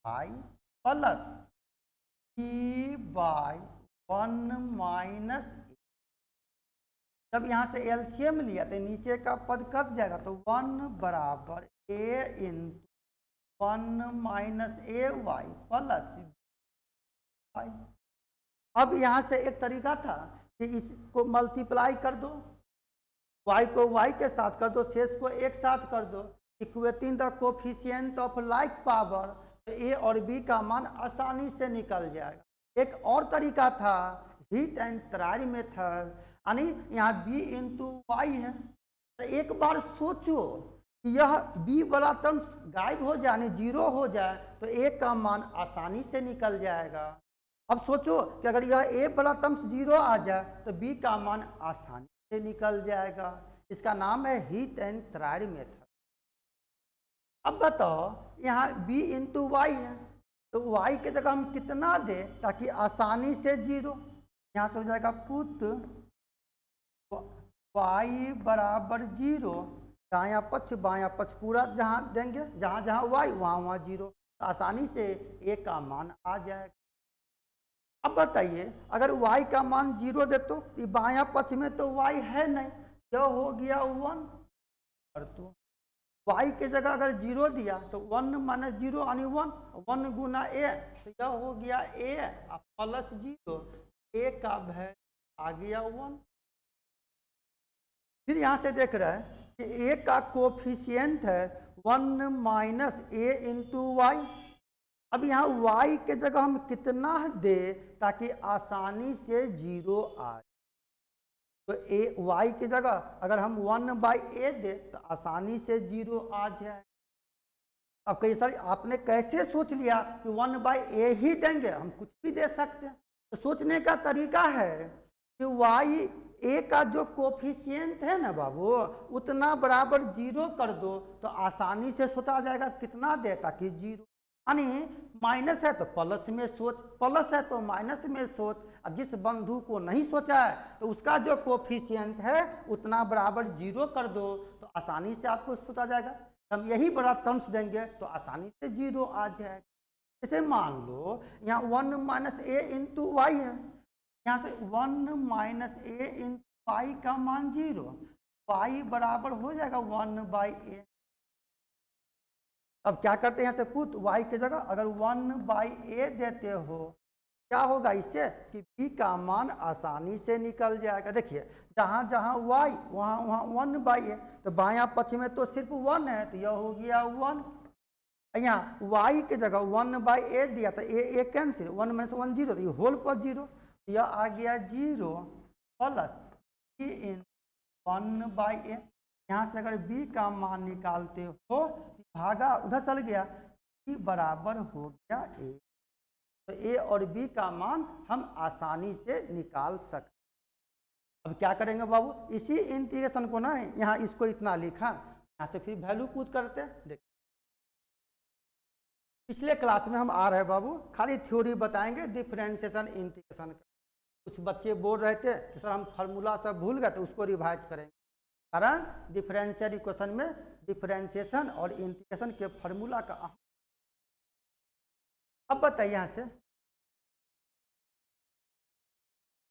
I plus e by 1 minus. जब यहाँ से एलसीएम लिया तो नीचे का पद कट जाएगा, तो 1 बराबर ए into 1 minus a Y plus Y. अब यहाँ से एक तरीका था कि इसको मल्टीप्लाई कर दो, y को y के साथ कर दो, शेष को एक साथ कर दो, equating the coefficient of like power, तो a और b का मान आसानी से निकल जाएगा। एक और तरीका था हीट एंड ट्रायल मेथड, यानी यहाँ b इंटू वाई है, तो एक बार सोचो कि यह b वाला टर्म गायब हो जाए, यानी जीरो हो जाए, तो a का मान आसानी से निकल जाएगा। अब सोचो कि अगर यह a वाला टर्म्स जीरो आ जाए तो b का मान आसानी से निकल जाएगा। इसका नाम है हीट एंड ट्रायल मेथड। अब बताओ यहाँ b इंटू वाई है, तो y के जगह हम कितना दें ताकि आसानी से जीरो, यहाँ से हो जाएगा पुट y बराबर जीरो, दायां पक्ष बायां पक्ष पूरा जहाँ देंगे, जहाँ जहाँ y वहाँ जीरो, तो आसानी से a का मान आ जाएगा। अब बताइए अगर y का मान जीरो दे तो बायां पक्ष में तो y है नहीं, यह हो गया 1, और तो y के जगह अगर जीरो दिया तो 1 माइनस जीरो यानी 1, 1 गुना a, तो यह हो गया a प्लस जीरो, a का वैल्यू आ गया 1। फिर यहाँ से देख रहे हैं कि a का कोफिशिएंट है 1 माइनस a इंटू वाई। अब यहाँ y के जगह हम कितना दे ताकि आसानी से जीरो आए, तो y की जगह अगर हम 1 बाई ए दे तो आसानी से जीरो आ जाए। अब कई सारी आपने कैसे सोच लिया कि 1 बाई ए ही देंगे, हम कुछ भी दे सकते हैं। तो सोचने का तरीका है कि y ए का जो कोफिशिएंट है ना बाबू, उतना बराबर जीरो कर दो तो आसानी से सोचा जाएगा कितना दे ताकि जीरो, यानी माइनस है तो प्लस में सोच, प्लस है तो माइनस में सोच। अब जिस बंधु को नहीं सोचा है तो उसका जो कोफिशिएंट है उतना बराबर जीरो कर दो तो आसानी से आपको सोचा जाएगा। हम यही बड़ा टर्म्स देंगे तो आसानी से जीरो आ जाएगा। जैसे मान लो यहाँ 1 माइनस ए इंटू वाई है, यहाँ से 1 माइनस ए इंटू वाई का मान जीरो, वाई बराबर हो जाएगा 1 बाई ए। अब क्या करते हैं यहाँ से पुट y की जगह अगर 1 बाई ए देते हो, क्या होगा इससे कि b का मान आसानी से निकल जाएगा। देखिए जहाँ जहाँ y वहाँ वहाँ 1 बाई ए, तो बायां पक्ष में तो सिर्फ 1 है तो यह हो गया 1। यहाँ y की जगह 1 बाई ए दिया तो ए कैंसिल, 1 माइनस 1 जीरो, तो ये होल पर जीरो, यह आ गया zero plus b in 1 by a. यहाँ से अगर b का मान निकालते हो भागा उधर चल गया, b बराबर हो गया a, तो a और b का मान हम आसानी से निकाल सकते। अब क्या करेंगे बाबू, इसी इंटीग्रेशन को ना यहाँ इसको इतना लिखा, यहाँ से फिर वैल्यू पुट करते हैं। देखिए पिछले क्लास में हम आ रहे हैं बाबू, खाली थ्योरी बताएंगे डिफरेंशिएशन इंटीग्रेशन का। कुछ बच्चे बोल रहे थे कि सर हम फार्मूला सब भूल गए, तो उसको रिवाइज करेंगे। कारण डिफरेंशियल इक्वेशन में डिफरेंशिएशन और इंटीग्रेशन के फार्मूला का अब बताइए यहाँ से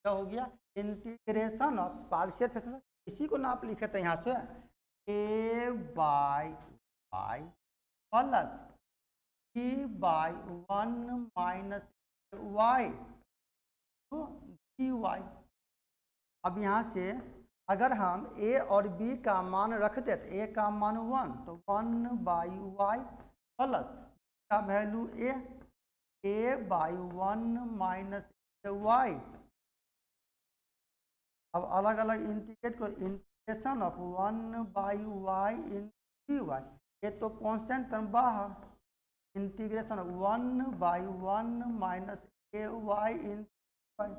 क्या हो गया, इंटीग्रेशन ऑफ पार्शियल फ्रैक्शन, इसी को नाप लिखे थे यहाँ से a by y plus b by 1 minus y तो dy। अब यहाँ से अगर हम a और b का मान रख देते, a का मान 1 तो 1 बाई वाई प्लस का value a by 1 minus y. अब अलग अलग इंटीग्रेट करो, integration of 1 by y in dy, ये तो कॉन्स्टेंट टर्म बाहर, integration of 1 by 1 minus a y in y.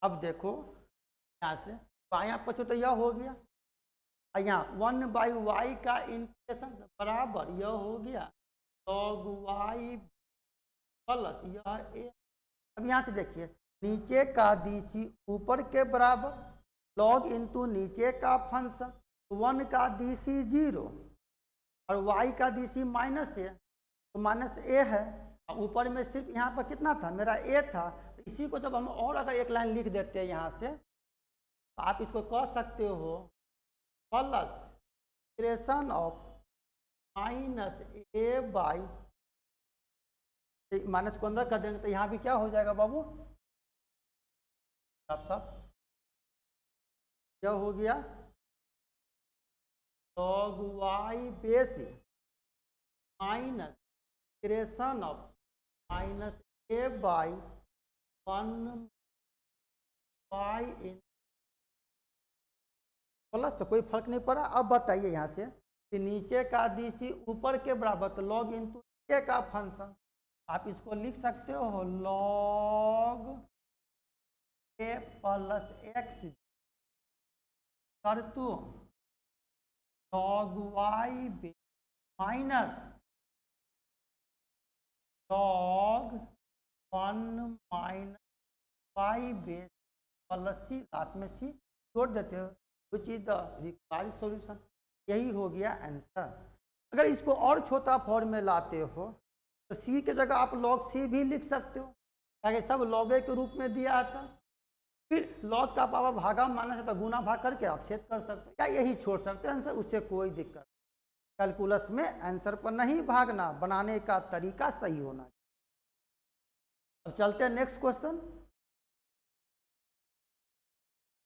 अब देखो यहाँ से बायां पक्ष तो यह हो गया, यहाँ 1 बाई वाई का इंटीग्रेशन बराबर यह हो गया log वाई प्लस यह ए। अब यहाँ से देखिए नीचे का DC ऊपर के बराबर, log इंटू नीचे का फंक्शन, 1 का DC 0 और y का DC माइनस ए, तो माइनस ए है, ऊपर में सिर्फ यहाँ पर कितना था मेरा a था, तो इसी को जब हम और अगर एक लाइन लिख देते हैं यहाँ से, तो आप इसको कह सकते हो plus integration of minus a by, minus को अंदर कर देंगे तो यहाँ भी क्या हो जाएगा बाबू, साफ क्या हो गया log y base minus integration of minus a by 1 y in plus, तो कोई फर्क नहीं पड़ा। अब बताइए यहाँ से कि नीचे का DC ऊपर के बराबर, तो log इंटू नीचे का फंक्शन, आप इसको लिख सकते हो log a प्लस एक्स कर तो log y minus log 1 minus y base plus c, last में सी जोड़ देते हो, which is the required solution. यही हो गया आंसर। अगर इसको और छोटा फॉर्म में लाते हो तो सी के जगह आप log सी भी लिख सकते हो, ताकि सब log a के रूप में दिया आता, फिर log का पावर भागा माइनस है तो गुना भाग करके आप छेद कर सकते हो, या यही छोड़ सकते हो आंसर, उससे कोई दिक्कत। कैलकुलस में आंसर पर नहीं भागना, बनाने का तरीका सही होना। अब चलते हैं नेक्स्ट क्वेश्चन।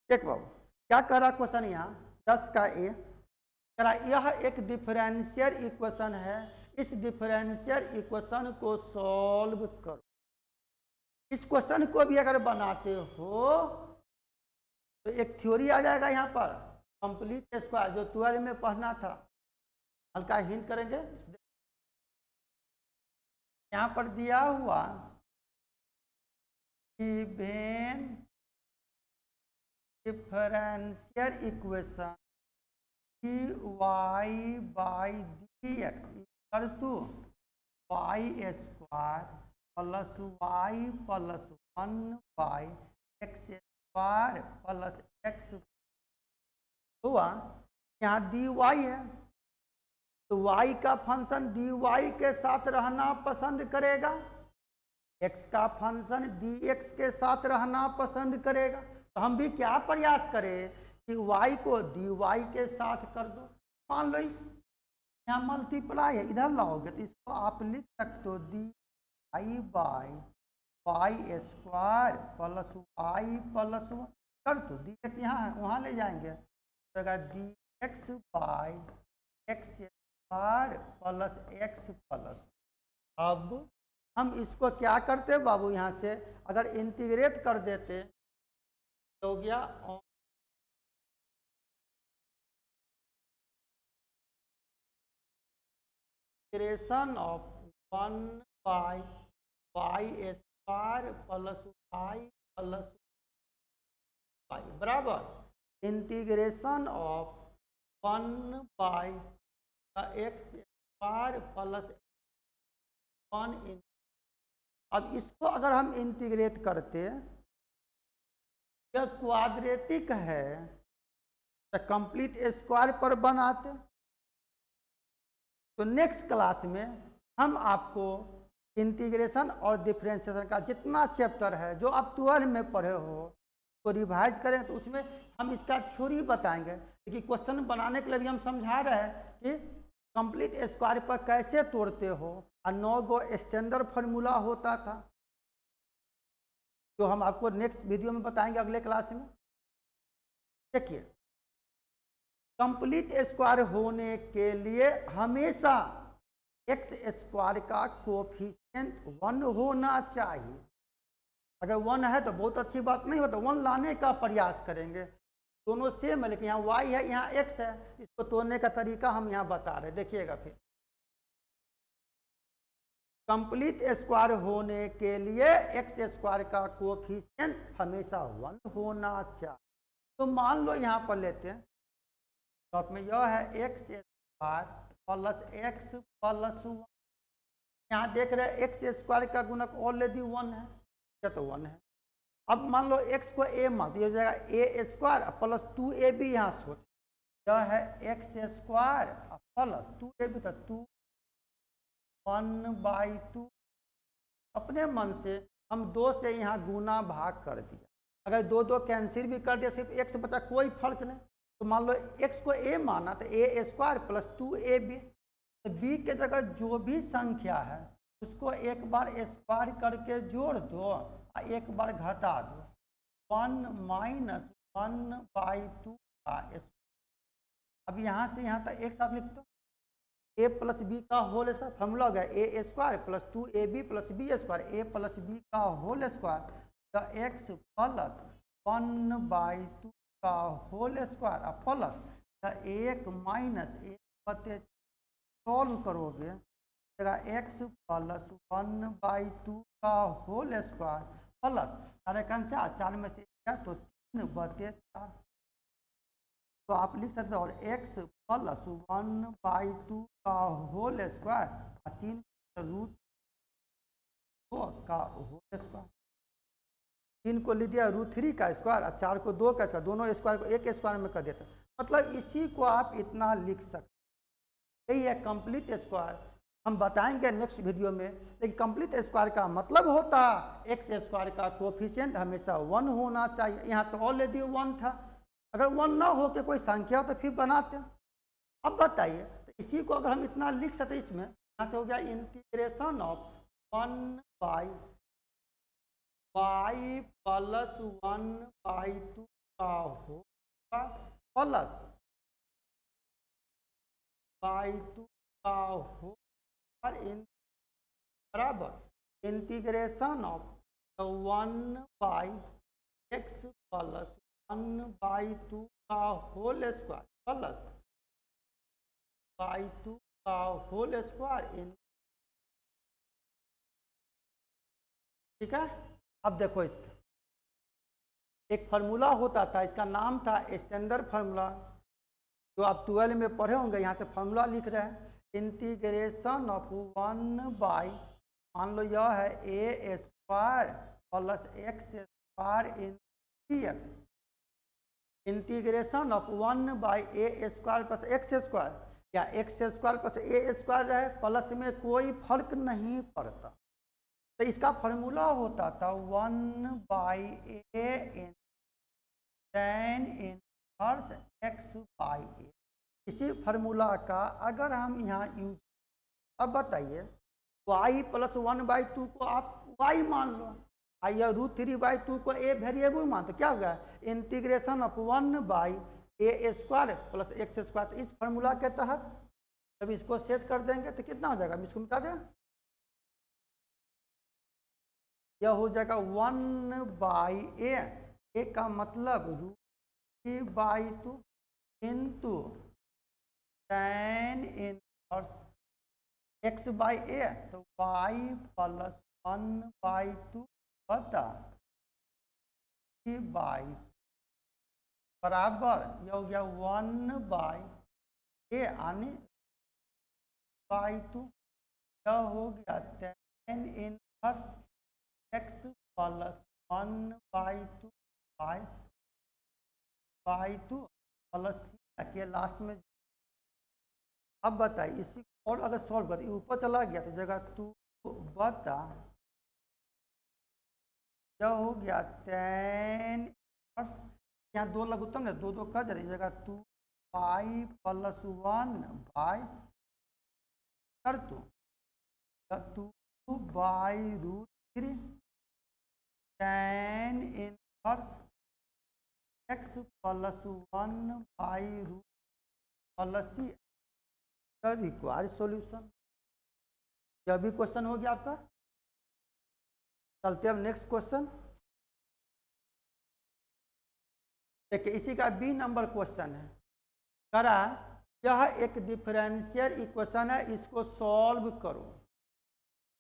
देख बाबू क्या कर रहा क्वेश्चन, यहाँ 10 का ए कह रहा यह एक डिफरेंशियल इक्वेशन है, इस डिफरेंशियल इक्वेशन को सॉल्व करो। इस क्वेश्चन को भी अगर बनाते हो तो एक थ्योरी आ जाएगा यहाँ पर, कंप्लीट स्क्वायर, जो 12 में पढ़ना था। हल्का हिंट करेंगे, यहाँ पर दिया हुआ given differential equation dy by dx equal to y square plus y plus 1 by x square plus x हुआ। यहाँ dy है तो y का फंक्शन dy के साथ रहना पसंद करेगा, x का फंक्शन dx के साथ रहना पसंद करेगा। तो हम भी क्या प्रयास करें कि y को dy के साथ कर दो। मान लो यहाँ मल्टीप्लाई है, इधर लाओगे तो इसको आप लिख सकते हो dy by y square plus y plus 1 कर दो, dx यहाँ है वहाँ ले जाएंगे तो dx by x square plus x plus. अब हम इसको क्या करते बाबू, यहाँ से अगर इंटीग्रेट कर देते तो हो गया integration of 1 by y square plus y plus y बराबर integration of 1 by x square plus 1 in. अब इसको अगर हम इंटीग्रेट करते, यह क्वाड्रेटिक है तो कंप्लीट स्क्वायर पर बनाते। तो नेक्स्ट क्लास में हम आपको इंटीग्रेशन और डिफरेंशिएशन का जितना चैप्टर है जो आप 12 में पढ़े हो तो रिवाइज करें, तो उसमें हम इसका थ्योरी बताएंगे। लेकिन क्वेश्चन बनाने के लिए भी हम समझा रहे हैं कि कंप्लीट स्क्वायर पर कैसे तोड़ते हो, और 9 गो स्टैंडर्ड फार्मूला होता था जो हम आपको नेक्स्ट वीडियो में बताएंगे अगले क्लास में। देखिए, कंप्लीट स्क्वायर होने के लिए हमेशा एक्स स्क्वायर का कोफिशिएंट 1 होना चाहिए। अगर 1 है तो बहुत अच्छी बात, नहीं हो तो 1 लाने का प्रयास करेंगे। दोनों सेम है, लेकिन यहाँ y है, यहाँ x है। इसको तोड़ने का तरीका हम यहाँ बता रहे हैं, देखिएगा। फिर कंप्लीट स्क्वायर होने के लिए एक्स स्क्वायर का कोफिशिएंट हमेशा 1 होना चाहिए। तो मान लो यहाँ पर लेते हैं, टॉप में यह है x square plus x plus 1। यहाँ देख रहे हैं एक्स स्क्वायर का गुणक ऑलरेडी 1 है, क्या तो 1 है। अब मान लो x को a मान, तो ये हो जाएगा ए स्क्वायर प्लस 2ab। यहाँ सोच, यह है एक्स स्क्वायर प्लस 2ab, तो 2 1/2। अपने मन से हम 2 से यहाँ गुना भाग कर दिया। अगर 2 कैंसिल भी कर दिया, सिर्फ x बचा, कोई फर्क नहीं। तो मान लो x को a माना तो ए स्क्वायर प्लस 2ab। तो b के जगह जो भी संख्या है उसको एक बार स्क्वायर करके जोड़ दो और एक बार घटा दो। 1 - 1/2 का स्क्वायर। अब यहाँ से यहाँ तक एक साथ लिख दो, a प्लस बी का होल स्क्वायर। फॉर्मूला हो गया ए स्क्वायर प्लस 2ab प्लस b square, a plus b का होल स्क्वायर, तो x प्लस 1/2 का whole square plus 1 minus 1/, solve करोगे x प्लस 1/2 का होल स्क्वायर प्लस 4 में से क्या, तो 3/4। तो आप लिख सकते हो और x प्लस 1/2 का होल स्क्वायर और 3√2 का होल स्क्वायर। 3 को ले दिया √3 का स्क्वायर और 4 को 2 का स्क्वायर, दोनों स्क्वायर को एक स्क्वायर में कर देते हैं। मतलब इसी को आप इतना लिख सकते। यही है कंप्लीट स्क्वायर। हम बताएंगे नेक्स्ट वीडियो में। लेकिन कंप्लीट स्क्वायर का मतलब होता है एक्स स्क्वायर का कोफिशिएंट हमेशा 1 होना चाहिए। यहाँ तो ऑलरेडी 1 था, अगर 1 ना हो के कोई संख्या हो तो फिर बनाते हैं। अब बताइए, तो इसी को अगर हम इतना लिख सकते, इसमें यहाँ से हो गया इंटीग्रेशन ऑफ 1/y प्लस 1/2 का होगा प्लस 2 का हो बराबर इंटीग्रेशन ऑफ 1/x प्लस 1/2 का होल स्क्वायर प्लस 2 का होल स्क्वायर। ठीक है। अब देखो, इसका एक फार्मूला होता था, इसका नाम था स्टैंडर्ड फार्मूला, जो आप 12 में पढ़े होंगे। यहाँ से फार्मूला लिख रहे हैं, इंटीग्रेशन ऑफ 1/, मान लो यह है a square plus x square in dx, integration of 1/ए स्क्वायर प्लस एक्स स्क्वायर, या x square plus a square रहे, प्लस में कोई फर्क नहीं पड़ता। तो इसका फार्मूला होता था 1/a इन tan इनवर्स x/a। इसी फार्मूला का अगर हम यहाँ यूज, अब बताइए y प्लस 1/2 को आप y मान लो, या √3/2 को a वेरिएबल मान, तो क्या होगा integration of 1/a square plus x square. इस फार्मूला के तहत जब इसको सेट कर देंगे तो कितना हो जाएगा, इसको मिटा दें, यह हो जाएगा 1/a। a का मतलब √3/2 इंटू tan इनवर्स x/a, तो y प्लस 1/2 बता 3/, बराबर यह हो गया 1/a, आने 1/2 यह हो गया tan inverse x plus 1/2 by 2 plus c रखिए लास्ट में। अब बताइए इसी को और अगर सॉल्व करें ऊपर चला गया तो जगह 2 बता यह हो गया tan इनवर्स, यहाँ 2 लघुत्तम है 2 2 का जरिए जगह 2 पाई प्लस 1 बाई कर 2 बाई√3 tan inverse x plus 1/√, plus c required solution. यह भी क्वेश्चन हो गया आपका। चलते अब नेक्स्ट क्वेश्चन देखिए, इसी का बी नंबर क्वेश्चन है। करा यह एक डिफरेंशियल इक्वेशन है, इसको सॉल्व करो।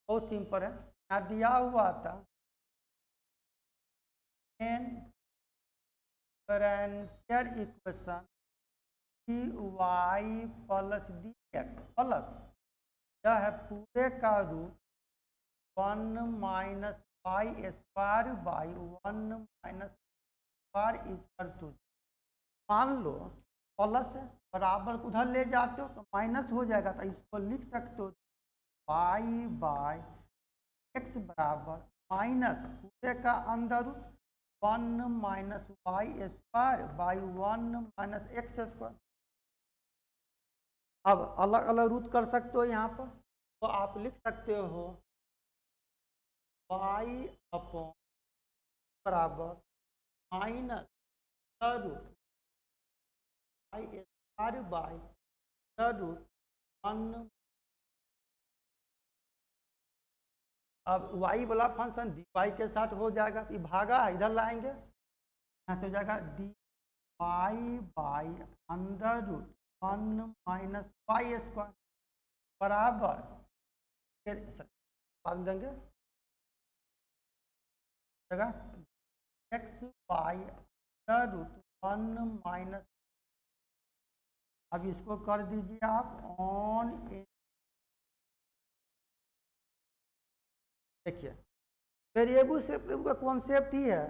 बहुत सिंपल है, यहाँ दिया हुआ था an differential equation dy plus dx plus यह है पूरे का root 1 minus y square by 1 minus square is two. मान लो प्लस बराबर उधर ले जाते हो तो माइनस हो जाएगा, तो इसको लिख सकते हो वाई बाई एक्स बराबर माइनस पूरे का अंदर root 1 minus y square by 1 minus x square. अब अलग अलग रूट कर सकते हो यहाँ पर, तो आप लिख सकते हो वाई अपॉन बराबर minus root y square by root 1। अब वाई वाला फंक्शन डी वाई के साथ हो जाएगा, तो भागा इधर लाएंगे, यहाँ से हो जाएगा डी वाई बाई अंदर रूट 1 माइनस वाई स्क्वायर बराबर फिर बाद देंगे जगह एक्स बाई अंदर रूट 1 माइनस। अब इसको कर दीजिए आप ऑन। देखिए वेरिएबल से का कॉन्सेप्ट ही है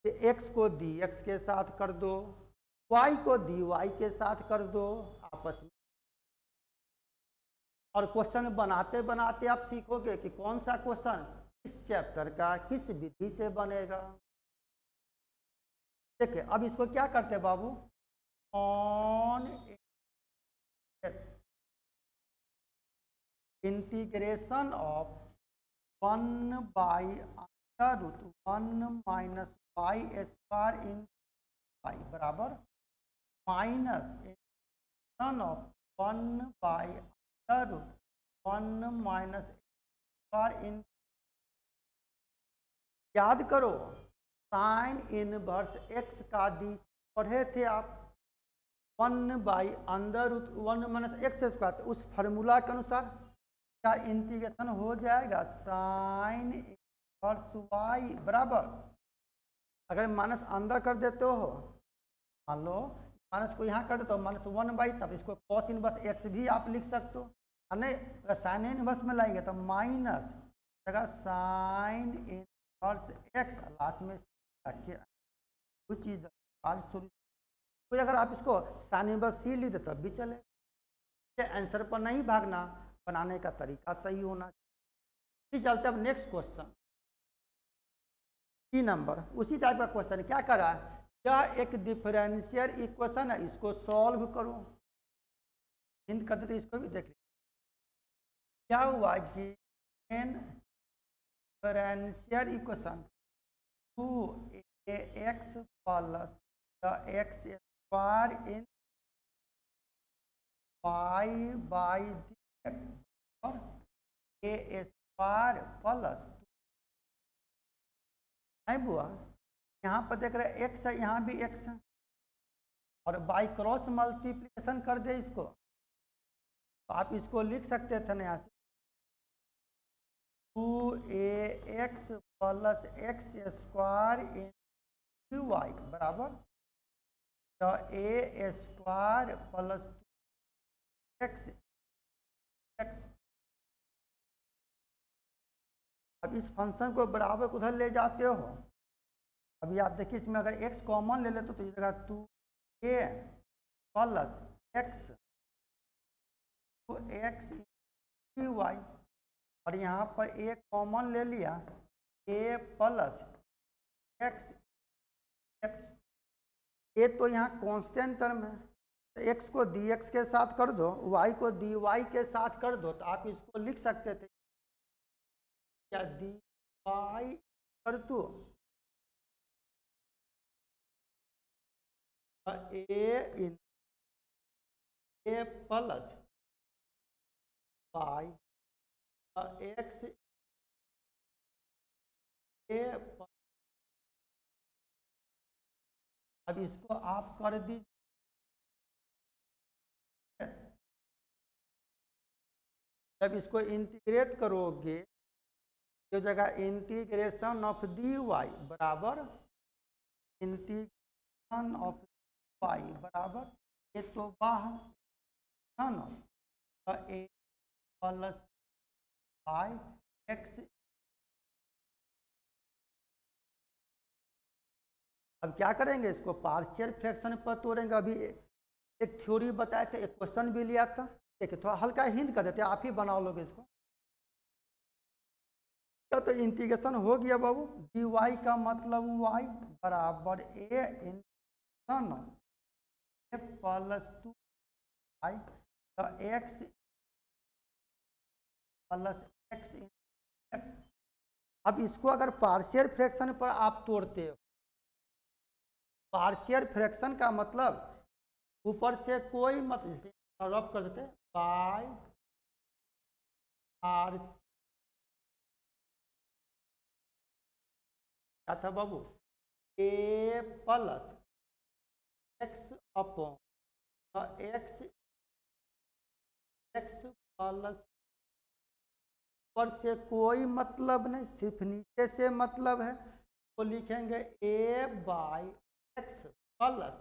कि एक्स को डी एक्स के साथ कर दो, वाई को डी वाई के साथ कर दो आपस में, और क्वेश्चन बनाते बनाते आप सीखोगे कि कौन सा क्वेश्चन किस चैप्टर का किस विधि से बनेगा। देखिए अब इसको क्या करते हैं बाबू, on integration of 1 by under root 1 minus y square in y बराबर minus integration of 1 by under root 1 minus square in. याद करो साइन इनवर्स एक्स का दिश पढ़े थे आप 1 by under root 1 minus x square, तो उस फार्मूला के अनुसार का इंटीग्रेशन हो जाएगा साइन इनवर्स वाई बराबर, अगर माइनस अंदर कर देते हो मान लो माइनस को यहाँ कर देते हो माइनस 1 बाई, तब इसको कॉस इनवर्स एक्स भी आप लिख सकते हो, और नहीं अगर साइन इनवर्स में लाएंगे तो माइनस जगह साइन इनवर्स एक्स लास्ट में रखिए कुछ चीज़ कोई, अगर आप इसको साइन इनवर्स सी लिख दे तब भी चले। आंसर पर नहीं भागना, बनाने का तरीका सही होना चाहिए। चलते अब नेक्स्ट क्वेश्चन 3 नंबर, उसी टाइप का क्वेश्चन क्या कर रहा है, यह एक डिफरेंशियल इक्वेशन है, इसको सॉल्व करो। हिंट करते थे इसको भी देख लीजिए क्या हुआ कि an differential equation 2ax plus x square in y by dx और a स्क्वायर प्लस नहीं बुआ, यहाँ पर देख रहे x है यहाँ भी x है, और बाई क्रॉस मल्टीप्लिकेशन कर दे इसको, तो आप इसको लिख सकते थे ना यहाँ से 2ax plus x square in y बराबर तो a square plus x x. अब इस फंक्शन को बराबर को उधर ले जाते हो। अभी आप देखिए इसमें अगर एक्स कॉमन ले लेते तो ये जगह 2a प्लस एक्स, तो एक्स वाई, और यहाँ पर ए कॉमन ले लिया, ए प्लस एक्स एक्स। ए तो यहाँ कांस्टेंट टर्म है, तो एक्स को डी एक्स के साथ कर दो, वाई को डी वाई के साथ कर दो, तो आप इसको लिख सकते थे क्या, डी वाई कर दो ए इन ए प्लस वाई एक्स ए। अब इसको आप कर दीजिए, जब इसको इंटीग्रेट करोगे तो जगह इंटीग्रेशन ऑफ डी वाई बराबर इंटीग्रेशन ऑफ वाई बराबर ये तो बाहर है ना, ए प्लस वाई एक्स। अब क्या करेंगे, इसको पार्शियल फ्रैक्शन पर तोड़ेंगे। अभी एक थ्योरी बताए थे, एक क्वेश्चन भी लिया था, देखिए थोड़ा हल्का हिंट कर देते, आप ही बना लोगे इसको। तो इंटीग्रेशन हो गया बाबू, डी वाई का मतलब वाई बराबर a integration A plus 2 Y, तो एक्स प्लस एक्स एक्स। अब इसको अगर पार्शियल फ्रैक्शन पर आप तोड़ते हो, पार्शियल फ्रैक्शन का मतलब ऊपर से कोई मतलब रब कर देते बाय आर, क्या था बाबू, a plus x upon x x plus, ऊपर से कोई मतलब नहीं, सिर्फ नीचे से मतलब है, तो लिखेंगे a by x plus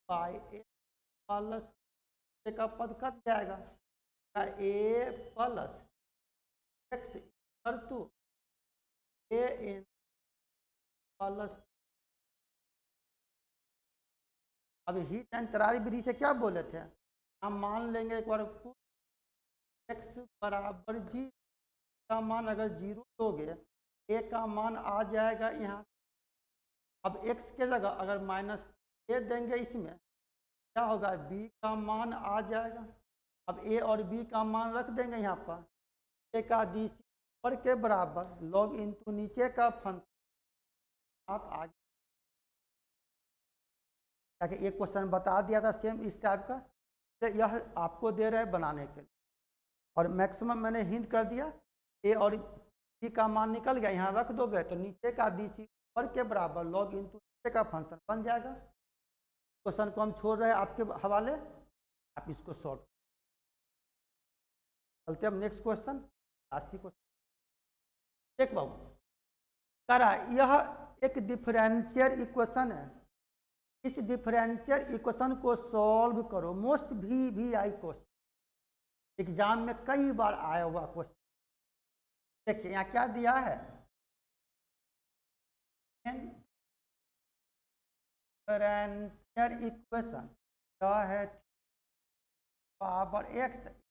by x plus का पद कट जाएगा, ए प्लस एक्स कर टू ए इन प्लस। अब हीट एंड तरारी विधि से क्या बोले थे, हम मान लेंगे एक बार एक्स बराबर जी का मान अगर 0 दोगे, ए का मान आ जाएगा यहाँ। अब एक्स के जगह अगर माइनस ए देंगे, इसमें क्या होगा, बी का मान आ जाएगा। अब ए और बी का मान रख देंगे यहाँ पर, ए का डी सी पर के बराबर लॉग इनटू नीचे का फंक्शन। आप आगे ताकि एक क्वेश्चन बता दिया था सेम इस टाइप का, तो यह आपको दे रहे हैं बनाने के लिए, और मैक्सिमम मैंने हिंट कर दिया, ए और बी का मान निकल गया, यहाँ रख दोगे तो नीचे का डी सी पर के बराबर लॉग इनटू नीचे का फंक्शन बन जाएगा। क्वेश्चन को हम छोड़ रहे हैं आपके हवाले, आप इसको सॉल्व चलते। अब नेक्स्ट क्वेश्चन, लास्ट क्वेश्चन देख बाबू करा, यह एक डिफरेंशियल इक्वेशन है, इस डिफरेंशियल इक्वेशन को सॉल्व करो। मोस्ट भी आई क्वेश्चन, एग्जाम में कई बार आया हुआ क्वेश्चन। देखिए यहाँ क्या दिया है, डिफरेंशियल इक्वेशन क्या है, पावर एक्स है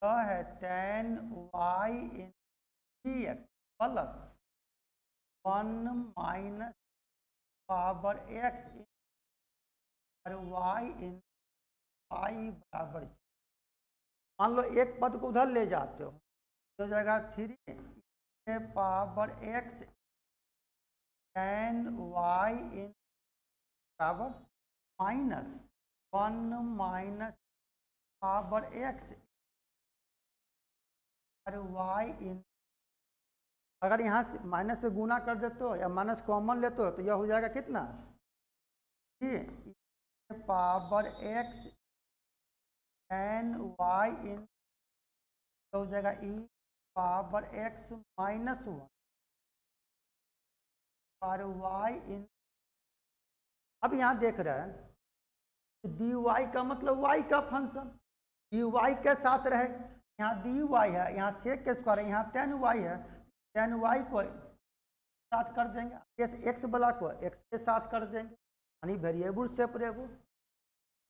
tan y in d x plus 1 minus power x y in y बराबर। मान लो एक पद को उधर ले जाते हो तो जाएगा 3 power x tan y in बराबर minus 1 minus power x y in. अगर यहाँ से माइनस से गुना कर देते हो या माइनस कॉमन लेते हो तो यह हो जाएगा कितना, पावर एक्स tan y इन, तो हो जाएगा ई पावर एक्स माइनस 1 पर वाई इन। अब यहाँ देख रहे हैं डी वाई का मतलब वाई का फंक्शन, डी वाई के साथ रहे, यहाँ डी वाई है, यहाँ सेक के स्क्वायर है, यहाँ टेन वाई है, टेन वाई को साथ कर देंगे, इस एक्स वाला को एक्स के साथ कर देंगे, यानी वेरिएबल सेपरेबल।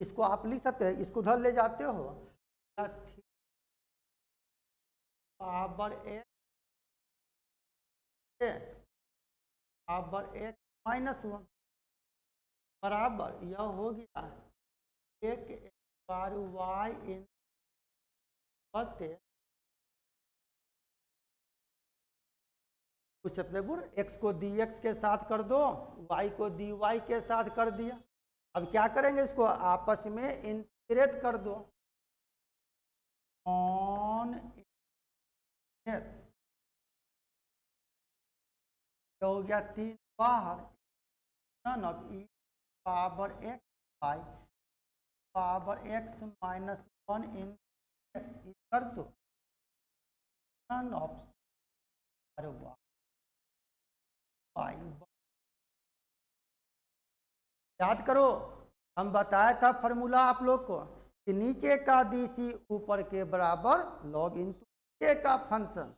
इसको आप लिख सकते हैं, इसको उधर ले जाते हो, power x power x minus one बराबर यह हो गया एक बार वाई इन बटे एक्स को डी एक्स के साथ कर दो, वाई को डी वाई के साथ कर दिया। अब क्या करेंगे, इसको आपस में इंटीग्रेट कर दो, ऑन हो गया तीन बाहर, son of e power x by power x minus one in x कर दो, सन ऑफ याद करो, हम बताया था फॉर्मूला आप लोग को कि नीचे का डीसी ऊपर के बराबर लॉग इनटू नीचे का फंक्शन।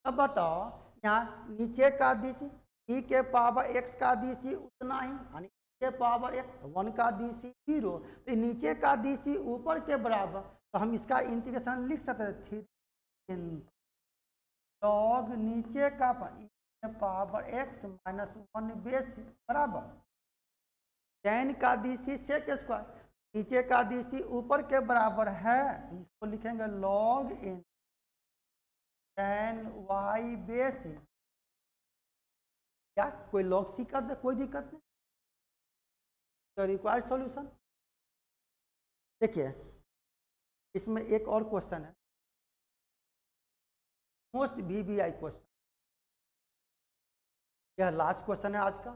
अब बताओ यहाँ नीचे का डीसी ई के पावर एक्स का डीसी उतना ही, यानी के पावर एक्स वन का डीसी जीरो, तो नीचे का डीसी ऊपर के बराबर, तो हम इसका इंटीग्रेशन लिख सकते हैं थ्री लॉग नीचे का power x minus one base बराबर टेन का डीसी सेक स्क्वायर, नीचे का डीसी ऊपर के बराबर है, इसको लिखेंगे log in ten y base, क्या कोई लॉग सी कर दे, कोई दिक्कत नहीं। तो रिक्वायर्ड सॉल्यूशन देखिए, इसमें एक और क्वेश्चन है, मोस्ट वीवीआई क्वेश्चन, यह लास्ट क्वेश्चन है आज का।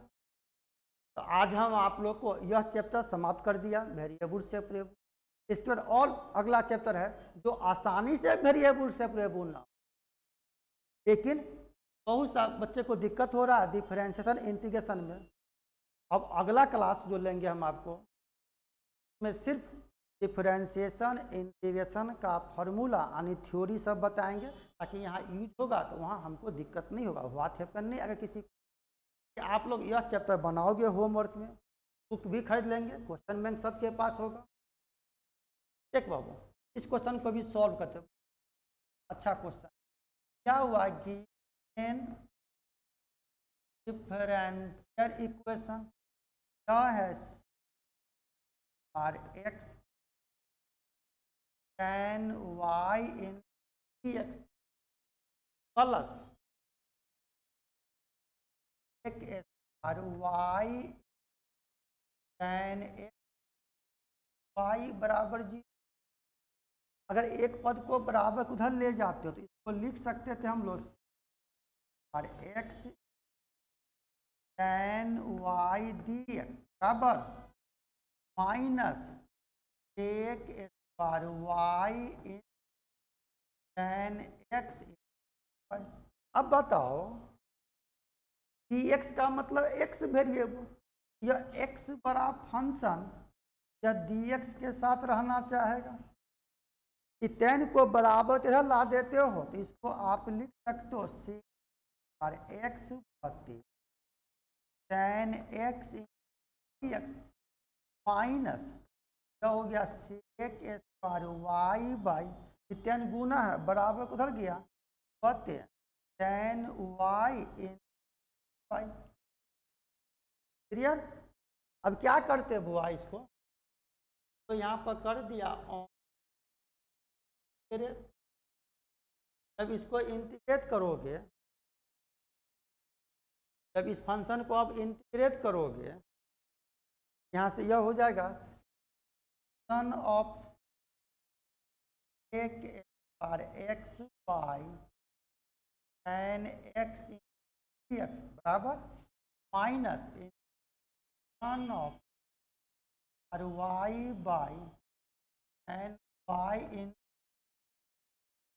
तो आज हम आप लोग को यह चैप्टर समाप्त कर दिया, वेरिएबल सेपरेबल। इसके बाद और अगला चैप्टर है जो आसानी से वेरिएबल सेपरेबल ना, लेकिन बहुत सा बच्चे को दिक्कत हो रहा है डिफरेंशिएशन इंटीग्रेशन में। अब अगला क्लास जो लेंगे हम आपको, में सिर्फ डिफरेंशिएशन इंटीग्रेशन का फॉर्मूला यानी थ्योरी सब बताएंगे, ताकि यहाँ यूज होगा तो वहाँ हमको दिक्कत नहीं होगा, व्हाट हैपन नहीं। अगर किसी आप लोग यह चैप्टर बनाओगे होमवर्क में, बुक भी खरीद लेंगे, क्वेश्चन बैंक सबके पास होगा। देख बाबू, इस क्वेश्चन को भी सॉल्व करते, अच्छा क्वेश्चन क्या हुआ कि डिफरेंशियल इक्वेशन क्या है, r x ten y in d x plus एक r y tan x y बराबर जी। अगर एक पद को बराबर उधर ले जाते हो तो इसको लिख सकते थे हम लोग r x ten y d x बराबर माइनस एक square y in ten x. अब बताओ डी एक्स का मतलब एक्स वेरिएबल, यह एक्स बड़ा फंक्शन या डी एक्स के साथ रहना चाहेगा, कि टेन को बराबर के इधर ला देते हो तो इसको आप लिख सकते हो सी और एक्स बटे टेन एक्स एक्स माइनस क्या हो गया sec square y by, tan गुना है बराबर उधर गया बटे tan y in y. Clear? अब क्या करते बुआ इसको, तो यहाँ पर कर दिया ऑन, जब इसको इंटीग्रेट करोगे, जब इस फंक्शन को आप इंटीग्रेट करोगे, यहाँ से यह हो जाएगा सन ऑफ एक बार एक्स वाई टेन एक्स बराबर minus sum of r y by tan y in.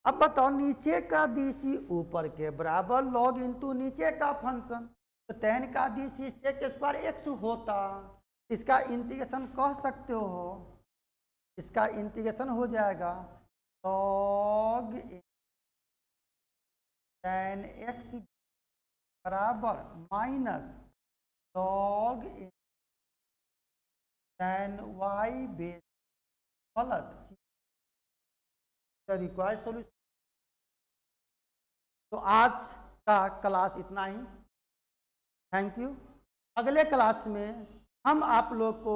अब बताओ नीचे का डीसी ऊपर के बराबर लॉग इनटू नीचे का फंक्शन, तो टेन का डीसी सेक स्क्वायर एक्स होता, इसका इंटीग्रेशन कह सकते हो इसका इंटीग्रेशन हो जाएगा log tan x बराबर minus log tan y base plus required solution. तो आज का क्लास इतना ही। Thank you. अगले क्लास में हम आप लोग को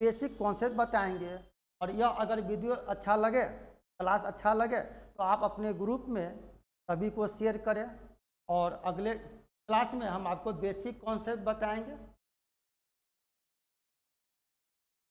बेसिक कॉन्सेप्ट बताएंगे, और यह अगर वीडियो अच्छा लगे, क्लास अच्छा लगे, तो आप अपने ग्रुप में सभी को शेयर करें, और अगले क्लास में हम आपको बेसिक कॉन्सेप्ट बताएंगे।